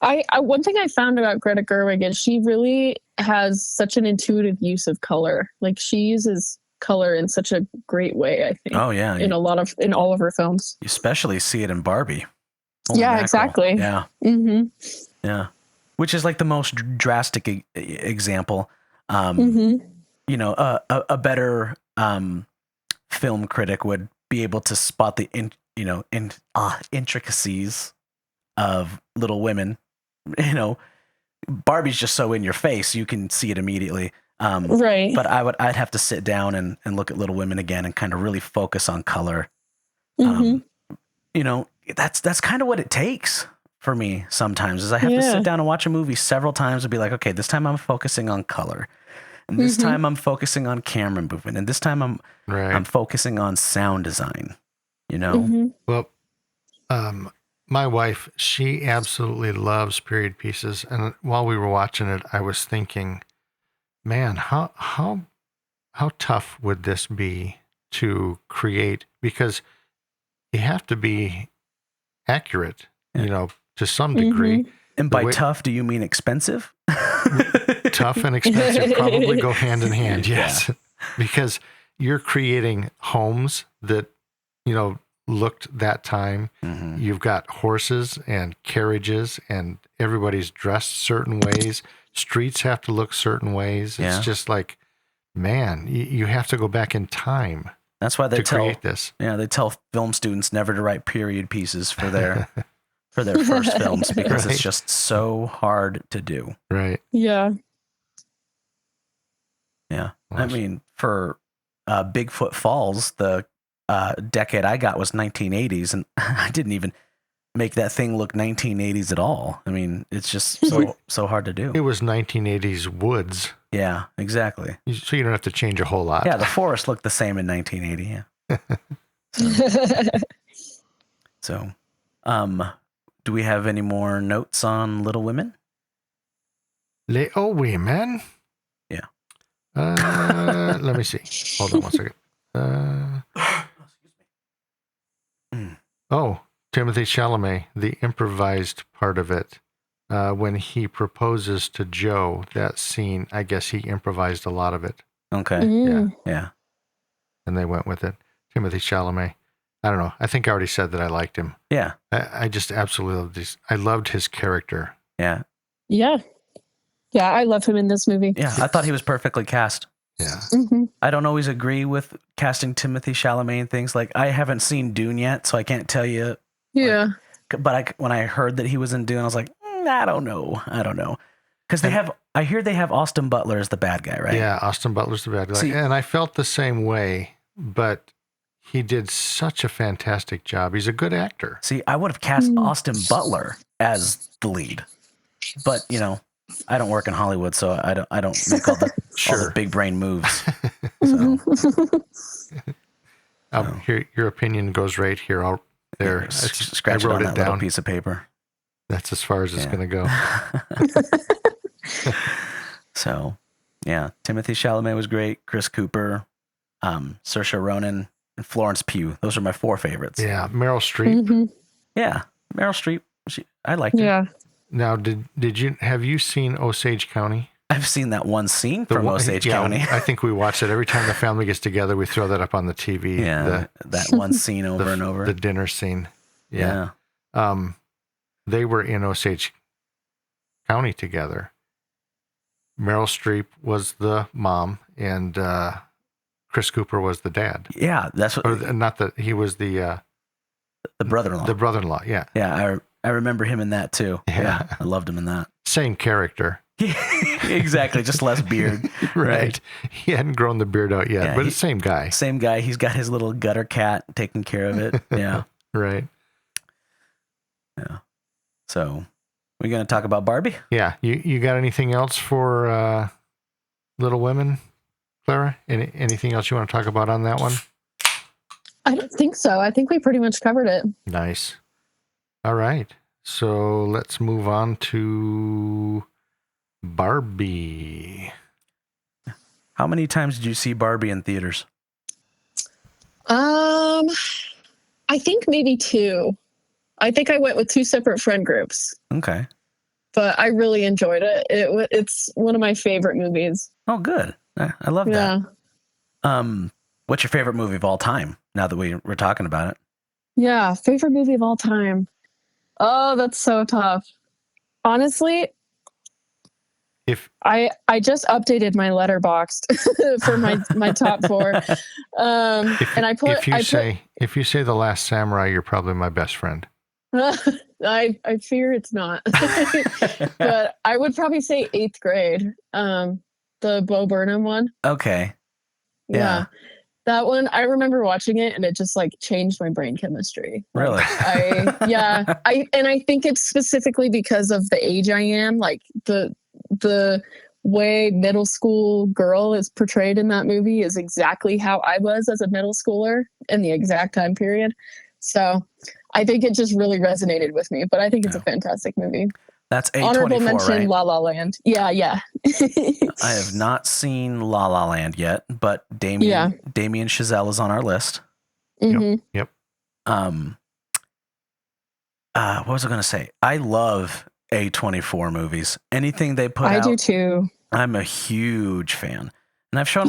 I one thing I found about Greta Gerwig is she really has such an intuitive use of color. Like she uses color in such a great way, I think. Oh yeah. In all of her films. You especially see it in Barbie. Holy Yeah, mackerel. exactly. Yeah. Mm-hmm. Yeah. Which is like the most drastic example. Mm-hmm. You know, a better film critic would be able to spot the intricacies of Little Women. You know, Barbie's just so in your face, you can see it immediately. Right. But I'd have to sit down and look at Little Women again and kind of really focus on color. Mm-hmm. You know, that's kind of what it takes for me sometimes is I have to sit down and watch a movie several times and be like, okay, this time I'm focusing on color. And this time I'm focusing on camera movement. And this time I'm focusing on sound design, you know? Mm-hmm. Well, my wife, she absolutely loves period pieces. And while we were watching it, I was thinking, man, how tough would this be to create? Because you have to be accurate, you know, to some degree. And by tough, do you mean expensive? Tough and expensive probably go hand in hand, yes. Yeah. Because you're creating homes that, you know, looked that time. Mm-hmm. You've got horses and carriages and everybody's dressed certain ways. Streets have to look certain ways. It's just like, man, you have to go back in time. That's why they create this. Yeah, they tell film students never to write period pieces for their first films because it's just so hard to do. Right. Yeah. Yeah. I mean, for Bigfoot Falls, the decade I got was 1980s, and I didn't even make that thing look 1980s at all. I mean, it's just so hard to do. It was 1980s woods. Yeah, exactly. So you don't have to change a whole lot. Yeah, the forest looked the same in 1980. Yeah. So, do we have any more notes on Little Women? Little Women? Yeah. Let me see. Hold on one second. Oh, Timothée Chalamet, the improvised part of it. When he proposes to Joe, that scene, I guess he improvised a lot of it. Okay. Yeah. And they went with it. Timothée Chalamet. I don't know. I think I already said that I liked him. Yeah. I just absolutely loved this. I loved his character. Yeah. Yeah. Yeah, I love him in this movie. Yeah, I thought he was perfectly cast. Yeah. Mm-hmm. I don't always agree with casting Timothée Chalamet and things. Like, I haven't seen Dune yet, so I can't tell you. Yeah. But when I heard that he was in Dune, I was like, I don't know. Because I hear they have Austin Butler as the bad guy, right? Yeah, Austin Butler's the bad guy. See, and I felt the same way, but he did such a fantastic job. He's a good actor. See, I would have cast Austin Butler as the lead. But, you know, I don't work in Hollywood, so I don't make all the, all the big brain moves. So. Here, your opinion goes right here. There. Scratch it on that little piece of paper. That's as far as it's going to go. So, yeah, Timothée Chalamet was great. Chris Cooper, Saoirse Ronan, and Florence Pugh. Those are my 4 favorites. Yeah, Meryl Streep. Mm-hmm. Yeah, Meryl Streep. I liked her. Yeah. Now, have you seen Osage County? I've seen that one scene from Osage County. I think we watch it every time the family gets together. We throw that up on the TV. Yeah, that one scene over and over. The dinner scene. Yeah. They were in Osage County together. Meryl Streep was the mom, and Chris Cooper was the dad. Yeah, that's what. Or not that he was the brother-in-law. The brother-in-law, yeah. Yeah, I remember him in that too. Yeah, I loved him in that. Same character. Exactly, just less beard. Right. He hadn't grown the beard out yet, but it's the same guy. Same guy. He's got his little gutter cat taking care of it. Yeah. Right. Yeah. So, we're going to talk about Barbie? Yeah. You got anything else for Little Women, Clara? Anything else you want to talk about on that one? I don't think so. I think we pretty much covered it. Nice. All right. So let's move on to Barbie. How many times did you see Barbie in theaters? I think maybe 2. I think I went with 2 separate friend groups. Okay. But I really enjoyed it. It's one of my favorite movies. Oh, good. I love that. What's your favorite movie of all time, now that we're talking about it? Yeah, favorite movie of all time. Oh, that's so tough. Honestly, I just updated my Letterboxd for my top 4. If you say The Last Samurai, you're probably my best friend. I fear it's not. But I would probably say 8th grade. The Bo Burnham one. Okay. Yeah. That one, I remember watching it and it just like changed my brain chemistry. Really? I think it's specifically because of the age I am, like the way middle school girl is portrayed in that movie is exactly how I was as a middle schooler in the exact time period. So I think it just really resonated with me, but I think it's a fantastic movie. That's A24, honorable mention, right? La La Land. Yeah. I have not seen La La Land yet, but Damien Chazelle is on our list. Mm-hmm. Yep. What was I going to say? I love A24 movies. Anything they put out. I do too. I'm a huge fan. And I've shown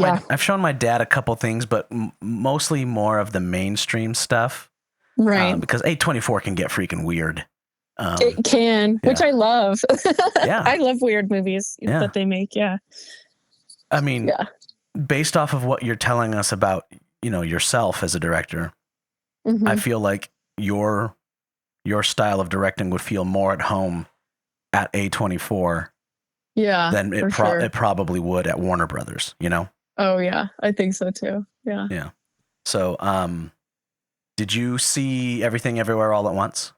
my dad a couple things, but mostly more of the mainstream stuff. Right. Because A24 can get freaking weird. It can, which I love. Yeah. I love weird movies that they make. Yeah. I mean, based off of what you're telling us about, yourself as a director, mm-hmm. I feel like your style of directing would feel more at home at A24 than it probably would at Warner Brothers, Oh yeah, I think so too. Yeah. Yeah. So, did you see Everything Everywhere All at Once?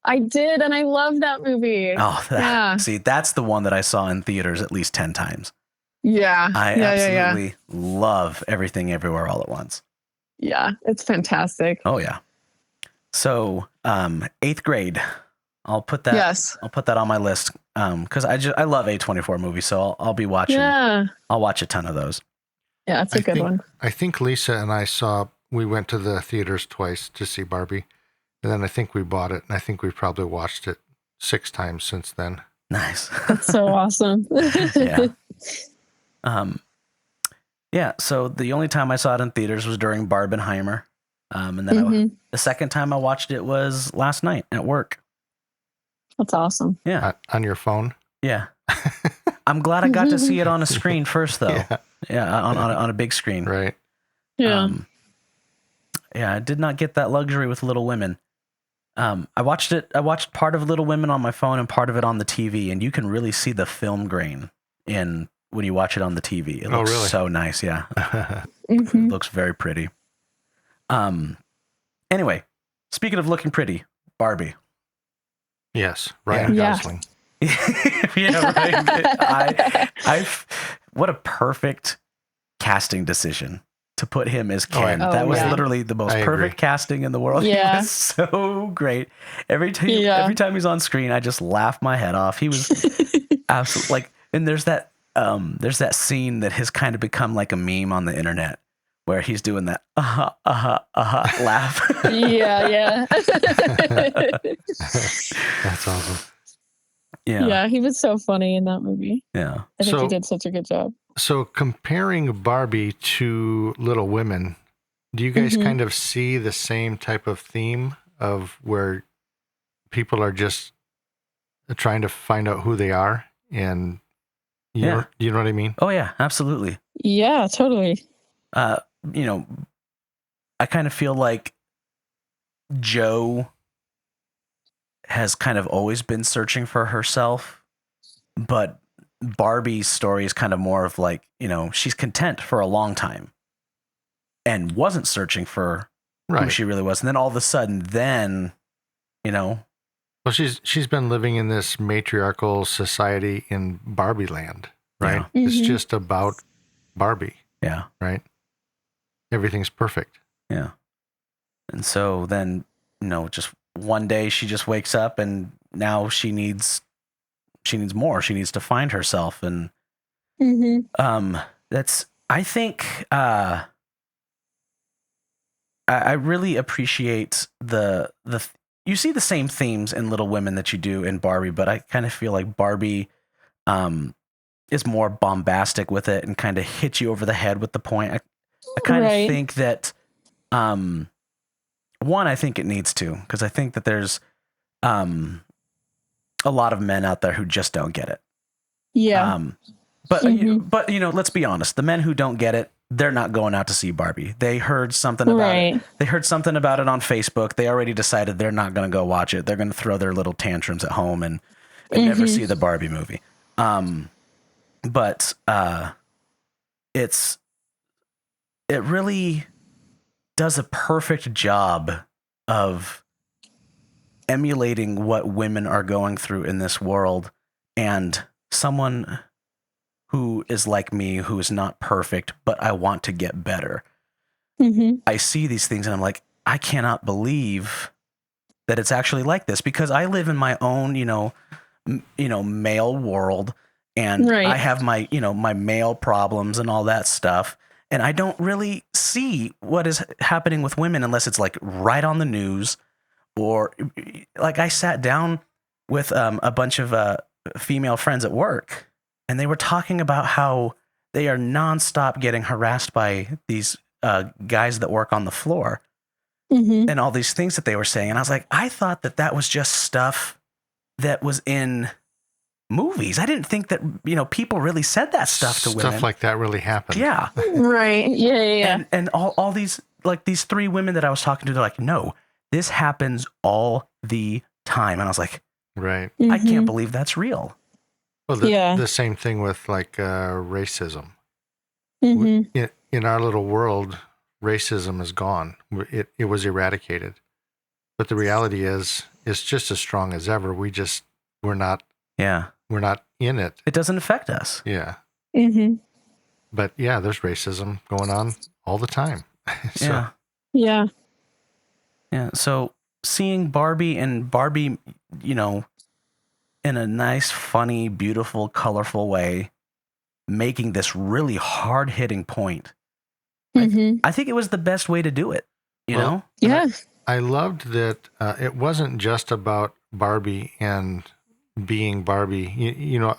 I did, and I love that movie. Oh, see, that's the one that I saw in theaters at least 10 times. Yeah. I absolutely love Everything Everywhere All at Once. Yeah, it's fantastic. Oh yeah. So, 8th grade, I'll put that. Yes. I'll put that on my list. Because I love A24 movies, so I'll be watching. Yeah. I'll watch a ton of those. Yeah, it's a good one. I think Lisa and I we went to the theaters twice to see Barbie. And then I think we bought it, and I think we've probably watched it 6 times since then. Nice. That's so awesome. Yeah. Yeah, so the only time I saw it in theaters was during Barbenheimer. And then the second time I watched it was last night at work. That's awesome. Yeah. On your phone? Yeah. I'm glad I got to see it on a screen first, though. Yeah, on a big screen. Right. Yeah. Yeah, I did not get that luxury with Little Women. I watched part of Little Women on my phone and part of it on the TV, and you can really see the film grain when you watch it on the TV. It looks so nice, yeah. It looks very pretty. Anyway, speaking of looking pretty, Barbie. Yes, Ryan Gosling. Yeah, right. What a perfect casting decision to put him as Ken. That was literally the most perfect casting in the world. Yeah. He was so great. Every time he's on screen, I just laugh my head off. He was absolutely and there's that scene that has kind of become like a meme on the internet where he's doing that laugh. Yeah. That's awesome. Yeah, he was so funny in that movie. Yeah. I think he did such a good job. So comparing Barbie to Little Women, do you guys kind of see the same type of theme of where people are just trying to find out who they are? And you know what I mean? Oh yeah, absolutely. Yeah, totally. you know, I kind of feel like Jo has kind of always been searching for herself, but Barbie's story is kind of more of like, you know, she's content for a long time and wasn't searching for who she really was. And then all of a sudden, then, you know. Well, she's been living in this matriarchal society in Barbie land, right? Yeah. It's just about Barbie. Yeah. Right? Everything's perfect. Yeah. And so then, you know, just one day she just wakes up and now she needs more. She needs to find herself. And that's, I think, I really appreciate the you see the same themes in Little Women that you do in Barbie, but I kind of feel like Barbie is more bombastic with it and kind of hits you over the head with the point. I kind of think that one, I think it needs to, because I think that there's a lot of men out there who just don't get it. Yeah. But you know, let's be honest. The men who don't get it, they're not going out to see Barbie. They heard something about it. They heard something about it on Facebook. They already decided they're not going to go watch it. They're going to throw their little tantrums at home and never see the Barbie movie. But it really does a perfect job of emulating what women are going through in this world, and someone who is like me, who is not perfect, but I want to get better. I see these things and I'm like, I cannot believe that it's actually like this, because I live in my own, male world, and I have my, my male problems and all that stuff. And I don't really see what is happening with women unless it's like right on the news, or like I sat down with a bunch of female friends at work, and they were talking about how they are nonstop getting harassed by these guys that work on the floor, and all these things that they were saying. And I was like, I thought that was just stuff that was in movies. I didn't think that, people really said that stuff to women. Stuff like that really happened. Yeah. Right. Yeah. And all these, like these three women that I was talking to, they're like, no, this happens all the time. And I was like, right. I can't believe that's real. Well, the same thing with like racism. In our little world, racism is gone. It was eradicated. But the reality is, it's just as strong as ever. We're not. Yeah. We're not in it. It doesn't affect us. Yeah. But yeah, there's racism going on all the time. Yeah. Yeah. Yeah. So seeing Barbie, in a nice, funny, beautiful, colorful way, making this really hard-hitting point, I think it was the best way to do it. You know? Yeah. I loved that it wasn't just about Barbie and being Barbie.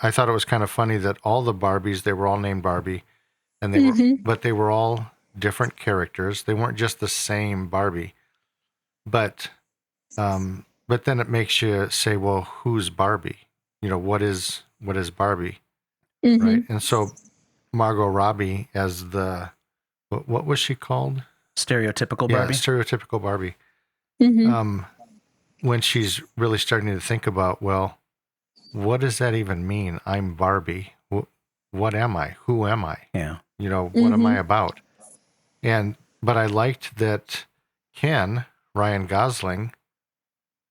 I thought it was kind of funny that all the Barbies, they were all named Barbie, and they were all different characters. They weren't just the same Barbie. But then it makes you say, well, who's Barbie? What is Barbie? Right? And so Margot Robbie as what was she called? Stereotypical Barbie. Yeah, stereotypical Barbie. When she's really starting to think about, well, what does that even mean? I'm Barbie. What am I? Who am I? Yeah. What am I about? But I liked that Ryan Gosling,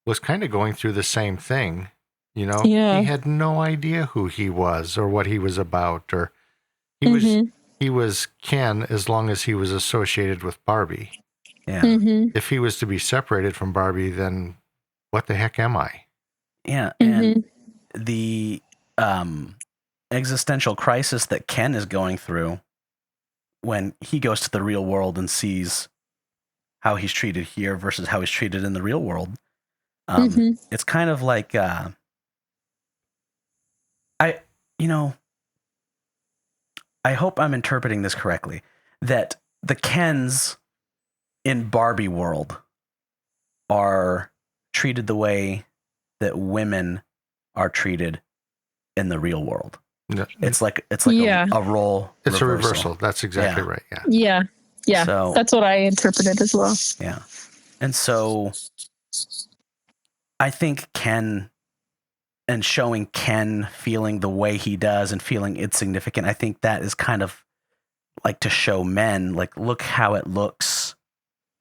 was kind of going through the same thing. He had no idea who he was or what he was about, or he was Ken as long as he was associated with Barbie. Yeah. If he was to be separated from Barbie, then what the heck am I? Yeah. And the existential crisis that Ken is going through when he goes to the real world and sees how he's treated here versus how he's treated in the real world. It's kind of like, I hope I'm interpreting this correctly, that the Kens in Barbie world are treated the way that women are treated in the real world. No. It's like Yeah. a role. It's a reversal. That's exactly right. Yeah. Yeah. Yeah, So that's what I interpreted as well. yeah. And so I think Ken, and showing Ken feeling the way he does and feeling insignificant, I think that is kind of like to show men, like, look how it looks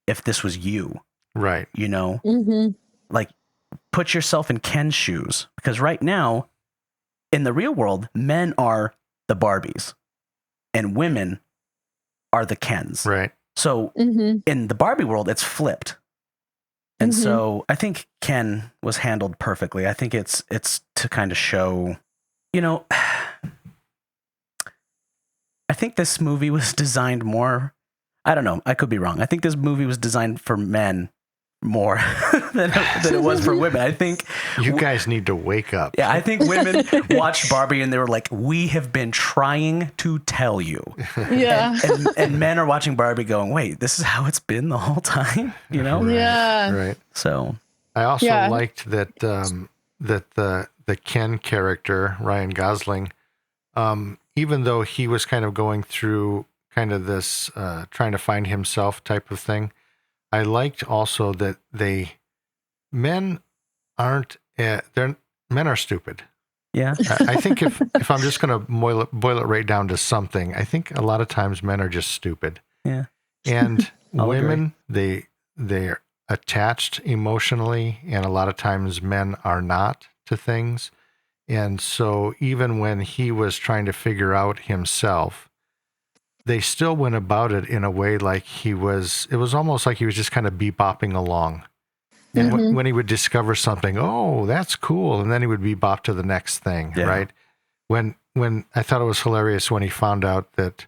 if this was you, Right. you know? Mm-hmm. Like, put yourself in Ken's shoes. Because right now, in the real world, men are the Barbies and women are the Kens. Right. So Mm-hmm. in the Barbie world, it's flipped. And Mhm. so I think Ken was handled perfectly. I think it's to kind of show, you know, I think this movie was designed more, I don't know, I could be wrong. I think this movie was designed for men more than it was for women. I think You guys need to wake up. yeah, I think women watched Barbie and they were like, we have been trying to tell you. Yeah. And men are watching Barbie going, wait, this is how it's been the whole time, you know? Right. Yeah. Right. So I also Yeah. liked that that the Ken character, Ryan Gosling, even though he was kind of going through kind of this trying to find himself type of thing, I liked also that men aren't men are stupid. yeah. I think if I'm just going to boil it right down to something, I think a lot of times men are just stupid. Yeah. And I'll women, they're attached emotionally, and a lot of times men are not to things. And so even when he was trying to figure out himself, they still went about it in a way like it was almost like he was just kind of bebopping along. And Mhm. when he would discover something, oh, that's cool. And then he would bebop to the next thing, Yeah. right? When I thought it was hilarious when I found out that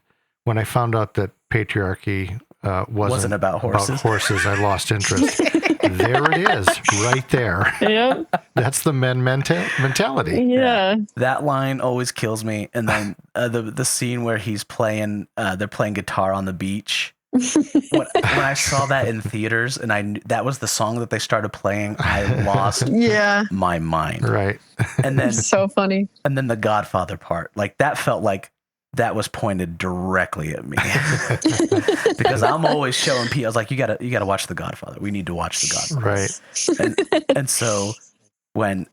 patriarchy wasn't about horses. I lost interest. There it is, right there. Yep. That's the men mentality. Yeah. That line always kills me. And then the scene where he's playing, they're playing guitar on the beach. When I saw that in theaters and I knew that was the song that they started playing, I lost Yeah. my mind. Right. And then So funny. and then the Godfather part, like that felt like that was pointed directly at me. Because I'm always showing people, I was like, you gotta watch The Godfather. We need to watch The Godfather. Right. And so when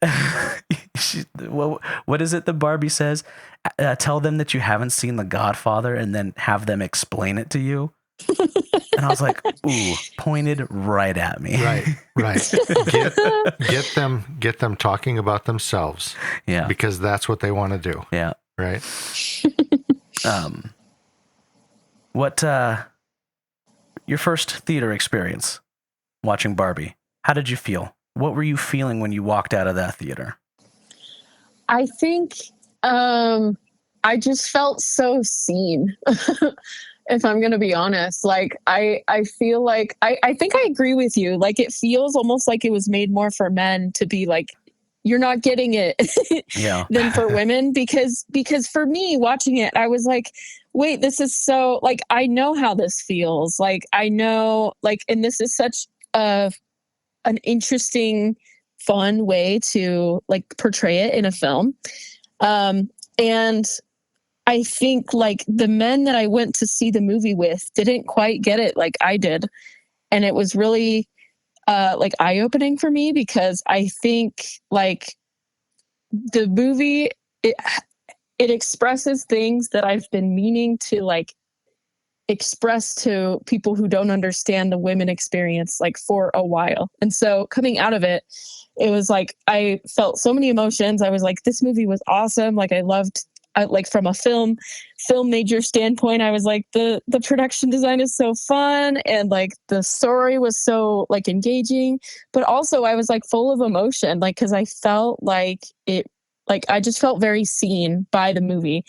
what is it that Barbie says? Tell them that you haven't seen The Godfather and then have them explain it to you. And I was like, ooh, pointed right at me. Right. Get them talking about themselves. Yeah. Because that's what they want to do. Yeah. Right. What your first theater experience watching Barbie? How did you feel? What were you feeling when you walked out of that theater? I think I just felt so seen. If I'm going to be honest, like I feel like I think I agree with you. Like it feels almost like it was made more for men to be like, you're not getting it Yeah. than for women because for me watching it, I was like, wait, this is so like, I know how this feels. Like, I know like, and this is such an interesting, fun way to like portray it in a film. And I think like the men that I went to see the movie with didn't quite get it like I did. And it was really like eye-opening for me because I think like the movie, it expresses things that I've been meaning to like express to people who don't understand the women experience like for a while. And so coming out of it, it was like I felt so many emotions. I was like, this movie was awesome. Like I loved like from a film major standpoint, I was like the production design is so fun and like the story was so like engaging, but also I was like full of emotion, like because I felt like it, like I just felt very seen by the movie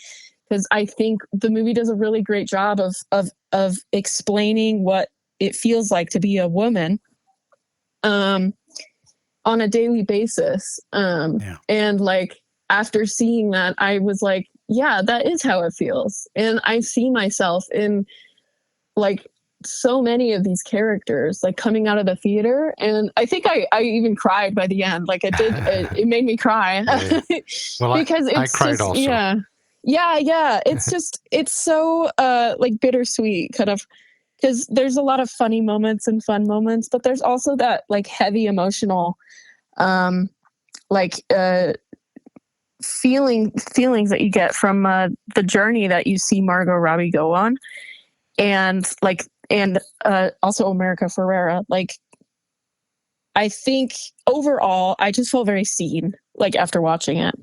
because I think the movie does a really great job of explaining what it feels like to be a woman on a daily basis. And like after seeing that, I was like, yeah, that is how it feels. And I see myself in like so many of these characters like coming out of the theater. And I think I even cried by the end. Like it did, it made me cry. Well, because I it's cried just, also. yeah. It's just, it's so like bittersweet kind of because there's a lot of funny moments and fun moments, but there's also that like heavy emotional, like feelings that you get from the journey that you see Margot Robbie go on, and also America Ferrera. Like, I think overall, I just felt very seen. Like after watching it,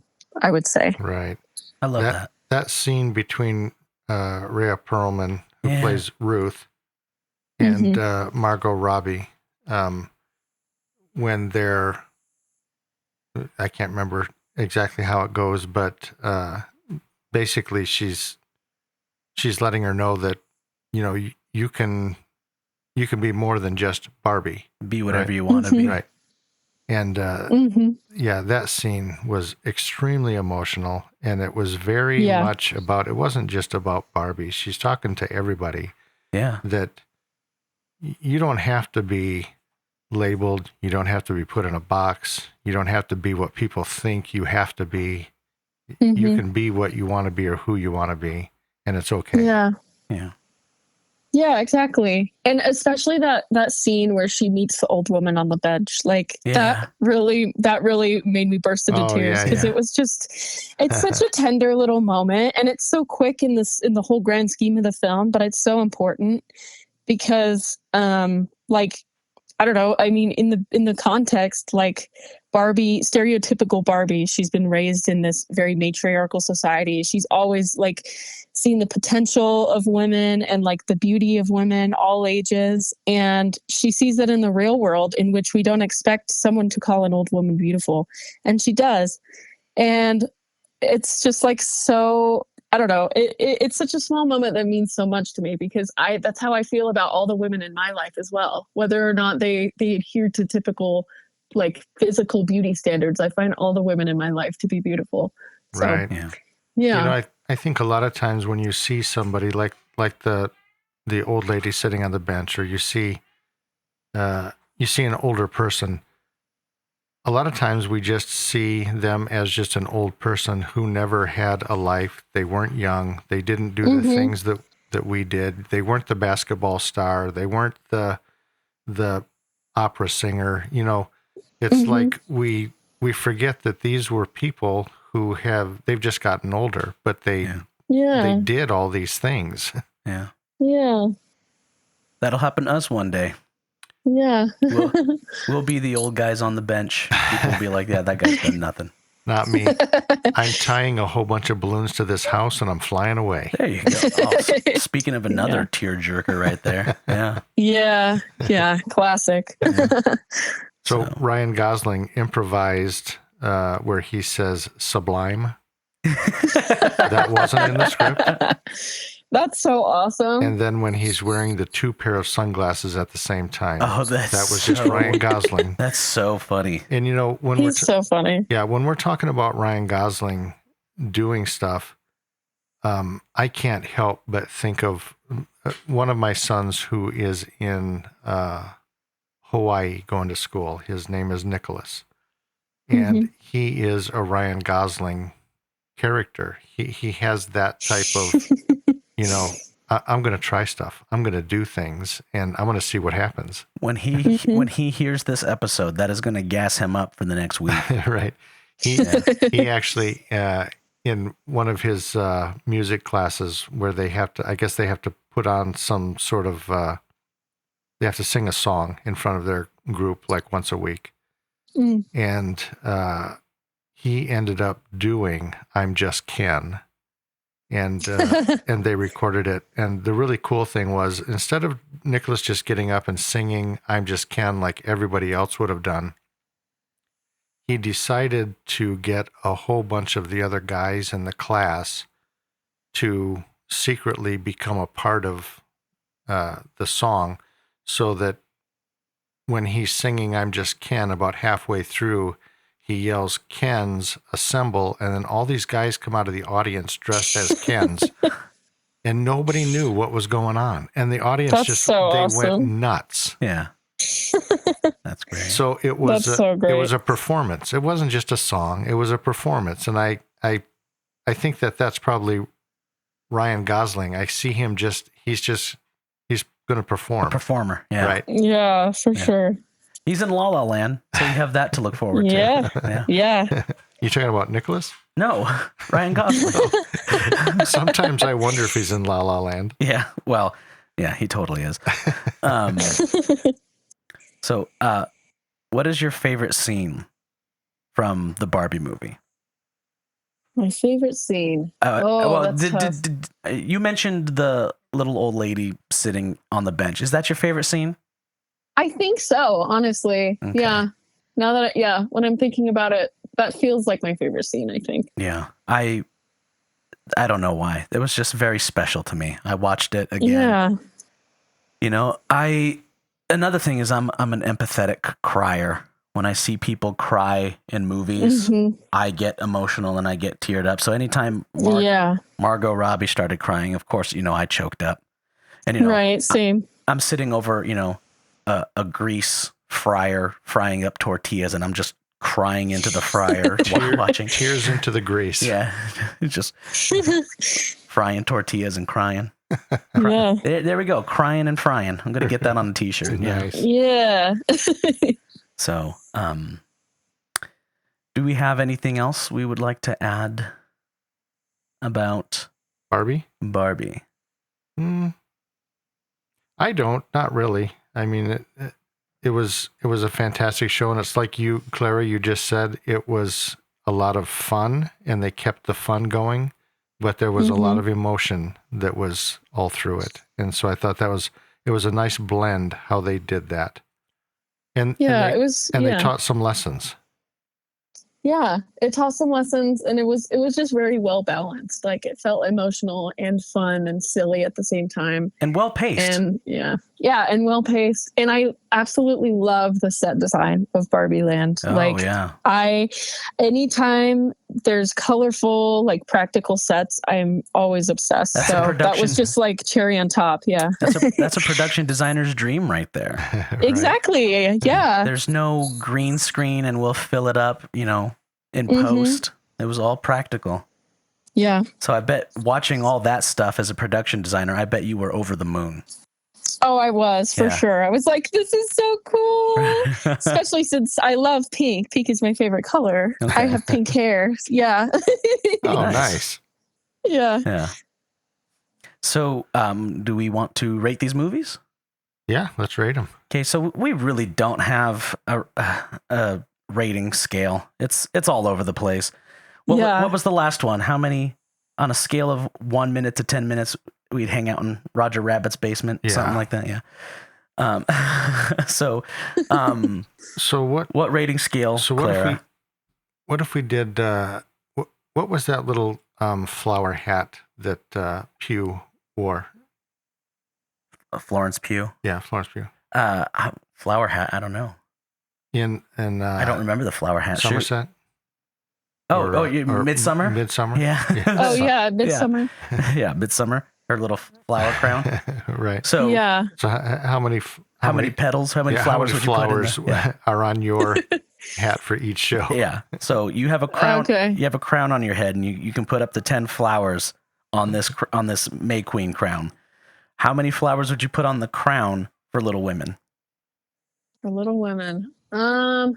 I would say. Right. I love that. That scene between Rhea Perlman, who Yeah. plays Ruth, and Margot Robbie, when they're, I can't remember exactly how it goes, but basically she's letting her know that, you know, you can be more than just Barbie. Be whatever right? you want to be. Right. And yeah, that scene was extremely emotional, and it was very much about, it wasn't just about Barbie. She's talking to everybody. Yeah. That you don't have to be labeled. You don't have to be put in a box. You don't have to be what people think you have to be. You can be what you want to be or who you want to be, and it's okay. Yeah. Yeah. Yeah, exactly. And especially that scene where she meets the old woman on the bench, like that really made me burst into tears, because it was just, it's such a tender little moment, and it's so quick in the whole grand scheme of the film, but it's so important because like, I don't know. I mean, in the context, like Barbie, stereotypical Barbie, she's been raised in this very matriarchal society. She's always like seen the potential of women and like the beauty of women, all ages. And she sees that in the real world, in which we don't expect someone to call an old woman beautiful. And she does. And it's just like, so, I don't know. It's such a small moment that means so much to me, because that's how I feel about all the women in my life as well. Whether or not they adhere to typical like physical beauty standards, I find all the women in my life to be beautiful. So, right. Yeah. You know, I think a lot of times when you see somebody like the old lady sitting on the bench, or you see an older person, a lot of times we just see them as just an old person who never had a life. They weren't young. They didn't do the things that we did. They weren't the basketball star. They weren't the opera singer. You know, it's like we forget that these were people who they've just gotten older, but they did all these things. Yeah. Yeah. That'll happen to us one day. Yeah. We'll be the old guys on the bench. People will be like, yeah, that guy's done nothing. Not me. I'm tying a whole bunch of balloons to this house and I'm flying away. There you go. Oh, speaking of another tearjerker right there. Yeah. Yeah. Yeah. Classic. So Ryan Gosling improvised where he says sublime. That wasn't in the script. That's so awesome. And then when he's wearing the 2 pair of sunglasses at the same time. Oh, that was just Ryan Gosling. That's so funny. And you know, when he's so funny. Yeah, when we're talking about Ryan Gosling doing stuff, I can't help but think of one of my sons who is in Hawaii going to school. His name is Nicholas. And he is a Ryan Gosling character. He has that type of, you know, I'm going to try stuff. I'm going to do things, and I'm going to see what happens. When he hears this episode, that is going to gas him up for the next week. Right. He actually, in one of his music classes where they have to put on some sort of, they have to sing a song in front of their group like once a week. And he ended up doing I'm Just Ken. And and they recorded it. And the really cool thing was, instead of Nicholas just getting up and singing I'm Just Ken like everybody else would have done, he decided to get a whole bunch of the other guys in the class to secretly become a part of the song, so that when he's singing I'm Just Ken, about halfway through, he yells, "Kens, assemble," and then all these guys come out of the audience dressed as Kens, and nobody knew what was going on. And the audience went nuts. Yeah. That's great. So it was it was a performance. It wasn't just a song. It was a performance. And I think that's probably Ryan Gosling. I see him he's going to perform. Performer. Yeah. Right. Yeah, for sure. He's in La La Land, so you have that to look forward to. Yeah. Yeah. You talking about Nicholas? No, Ryan Gosling. Sometimes I wonder if he's in La La Land. Yeah. Well, yeah, he totally is. So, what is your favorite scene from the Barbie movie? My favorite scene. That's tough. You mentioned the little old lady sitting on the bench. Is that your favorite scene? I think so, honestly. Okay. Yeah. Now that, when I'm thinking about it, that feels like my favorite scene, I think. Yeah. I don't know why. It was just very special to me. I watched it again. Yeah. You know, another thing is I'm an empathetic crier. When I see people cry in movies, I get emotional and I get teared up. So anytime Margot Robbie started crying, of course, I choked up. And right, same. I'm sitting over, a grease fryer frying up tortillas, and I'm just crying into the fryer while watching. Tears into the grease. Yeah, just frying tortillas and crying. Yeah. There we go, crying and frying. I'm gonna get that on a t-shirt. Nice. Yeah. So, do we have anything else we would like to add about Barbie? I don't, not really. I mean, it was a fantastic show, and it's like you, Clara, you just said, it was a lot of fun, and they kept the fun going, but there was a lot of emotion that was all through it. And so I thought it was a nice blend how they did that. And they taught some lessons. Yeah, it taught some lessons, and it was just very well balanced. Like, it felt emotional and fun and silly at the same time, and well paced. And and well paced. And I absolutely love the set design of Barbie Land. Anytime there's colorful, like, practical sets, I'm always obsessed. That was just like cherry on top. Yeah, that's a production designer's dream right there. Right. Exactly. Yeah. There's no green screen, and we'll fill it up, in post. It was all practical. Yeah. So I bet watching all that stuff as a production designer, I bet you were over the moon. Oh, I was, for sure. I was like, this is so cool. Especially since I love pink. Pink is my favorite color. Okay. I have pink hair. Yeah. Oh, nice. Yeah. Yeah. So, do we want to rate these movies? Yeah, let's rate them. Okay, so we really don't have a rating scale. It's all over the place. What was the last one? How many, on a scale of 1 minute to 10 minutes, we'd hang out in Roger Rabbit's basement, something like that? Yeah. So what rating scale? So what if we did? What was that little flower hat that Pugh wore? Florence Pugh. Yeah, Florence Pugh. Flower hat. I don't know. In I don't remember the flower hat. Somerset. Midsummer. Midsummer. Yeah. Oh yeah, Midsummer. Yeah, Midsummer. Her little flower crown. Right. So So how many petals? How many flowers would you put in there? Are on your hat for each show? Yeah. So you have a crown. Okay. You have a crown on your head, and you can put up to 10 flowers on this May Queen crown. How many flowers would you put on the crown for Little Women? For Little Women, I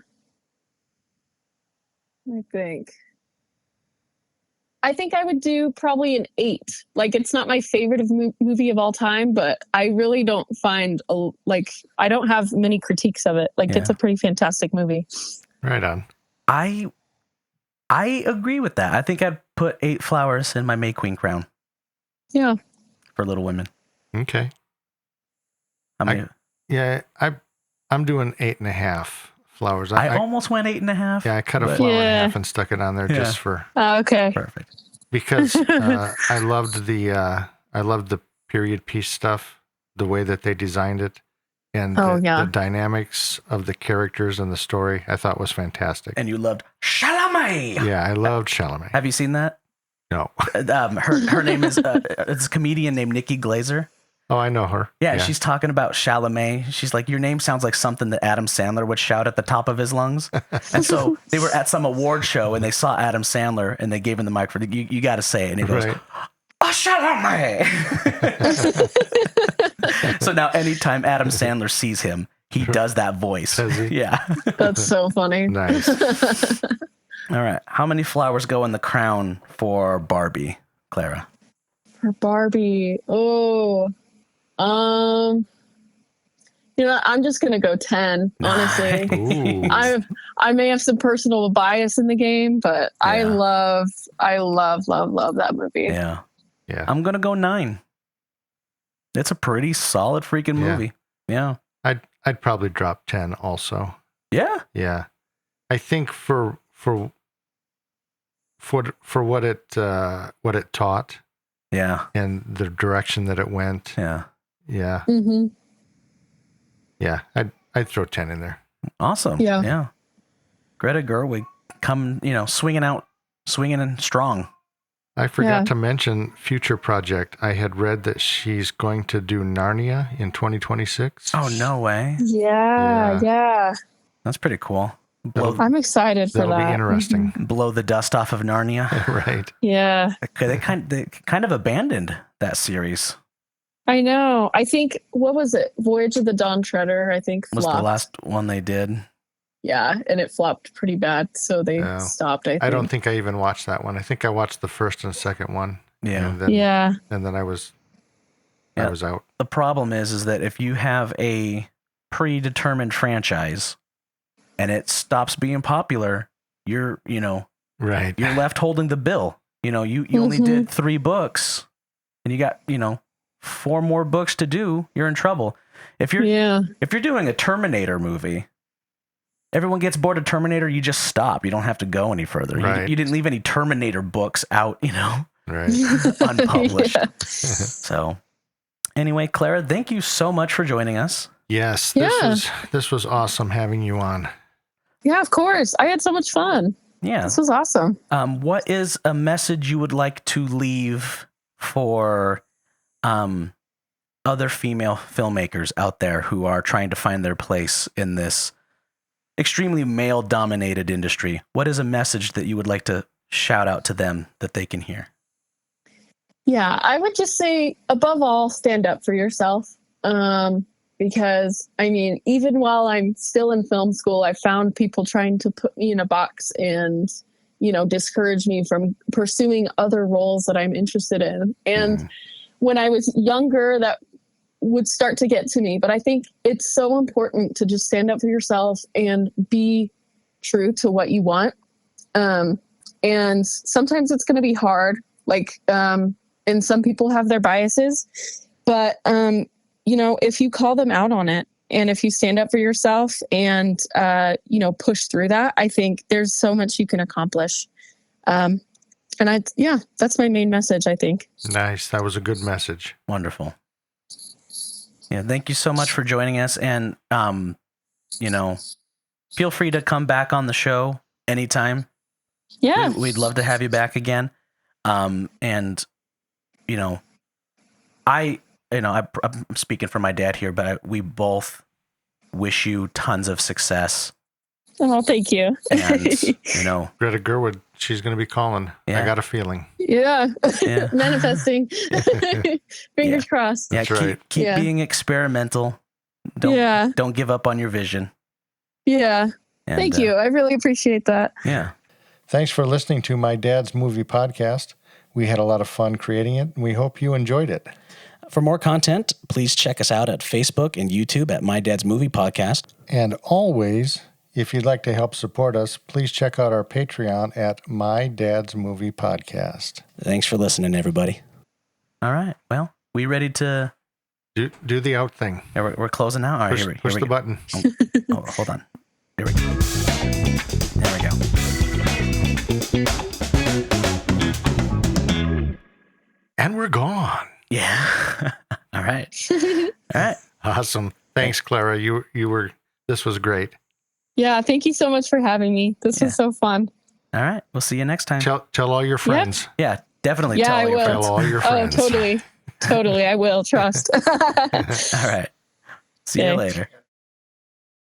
think I would do probably an 8. Like, it's not my favorite movie of all time, but I really don't find I don't have many critiques of it. Like, it's a pretty fantastic movie. Right on. I agree with that. I think I'd put 8 flowers in my May Queen crown. Yeah. For Little Women. Okay. How many? I'm doing 8.5 flowers. I almost went 8.5. Yeah, I cut a flower in half and stuck it on there just for. Oh, okay. Perfect. Because I loved the period piece stuff, the way that they designed it, and the dynamics of the characters and the story. I thought was fantastic. And you loved Chalamet. Yeah, I loved Chalamet. Have you seen that? No. Her name is it's a comedian named Nikki Glazer. Oh, I know her. Yeah, she's talking about Chalamet. She's like, your name sounds like something that Adam Sandler would shout at the top of his lungs. And so they were at some award show and they saw Adam Sandler and they gave him the microphone. You got to say it. And he goes, Shalom. So now anytime Adam Sandler sees him, he does that voice. Does he? Yeah. That's so funny. Nice. All right. How many flowers go in the crown for Barbie, Clara? For Barbie, I'm just gonna go 10. Honestly, Ooh. I may have some personal bias in the game, but I Yeah. love that movie. Yeah. Yeah. I'm going to go 9. It's a pretty solid freaking movie. Yeah. I'd probably drop 10 also. Yeah. Yeah. I think for what it taught Yeah. and the direction that it went. Yeah. Yeah. Mm-hmm. Yeah. I'd throw 10 in there. Awesome. Yeah. Yeah. Greta Gerwig swinging in strong. I forgot to mention future project. I had read that she's going to do Narnia in 2026. Oh, no way. Yeah. That's pretty cool. I'm excited for That'll that. be interesting. Blow the dust off of Narnia. Right. Yeah. They kind of abandoned that series. I know. I think, what was it? Voyage of the Dawn Treader, I think, Was flopped. the last one they did. Yeah, and it flopped pretty bad, so they Yeah. stopped, I think. I don't think I even watched that one. I think I watched the first and second one. Yeah. And then, Yeah. And then I was out. The problem is that if you have a predetermined franchise and it stops being popular, you're Right. left holding the bill. You only did 3 books and you got, 4 more books to do. You're in trouble. If you're doing a Terminator movie, everyone gets bored of Terminator, you just stop. You don't have to go any further. Right. You didn't leave any Terminator books out, Right. unpublished. Yeah. So anyway, Clara, thank you so much for joining us. Yes. Yeah. This was awesome having you on. Yeah, of course. I had so much fun. Yeah. This was awesome. What is a message you would like to leave for other female filmmakers out there who are trying to find their place in this extremely male-dominated industry? What is a message that you would like to shout out to them that they can hear? Yeah, I would just say, above all, stand up for yourself. Because, even while I'm still in film school, I found people trying to put me in a box and, discourage me from pursuing other roles that I'm interested in. And when I was younger, that would start to get to me. But I think it's so important to just stand up for yourself and be true to what you want. And sometimes it's going to be hard. And some people have their biases, but, if you call them out on it and if you stand up for yourself and, push through that, I think there's so much you can accomplish. That's my main message, I think. Nice. That was a good message. Wonderful. Yeah, thank you so much for joining us. And, feel free to come back on the show anytime. Yeah. We'd love to have you back again. I'm speaking for my dad here, but we both wish you tons of success. Oh, thank you. And, Greta Gerwig, she's going to be calling. Yeah. I got a feeling. Yeah. Yeah. Manifesting. Fingers crossed. Yeah, That's right. keep Yeah. being experimental. Don't give up on your vision. Yeah. And, Thank you. I really appreciate that. Yeah. Thanks for listening to My Dad's Movie Podcast. We had a lot of fun creating it, and we hope you enjoyed it. For more content, please check us out at Facebook and YouTube at My Dad's Movie Podcast. And always, if you'd like to help support us, please check out our Patreon at My Dad's Movie Podcast. Thanks for listening, everybody. All right. Well, we ready to Do the out thing. Yeah, we're closing now. All right, Push here we the go. button. Oh, hold on. Here we go. There we go. And we're gone. Yeah. All right. All right. Awesome. Thanks, Clara. This was great. Yeah. Thank you so much for having me. This was so fun. All right. We'll see you next time. Tell all your friends. Yeah, definitely Yeah, tell I all your will. friends. Tell all your friends. Oh, totally. I will. Trust. All right. See you Okay. later.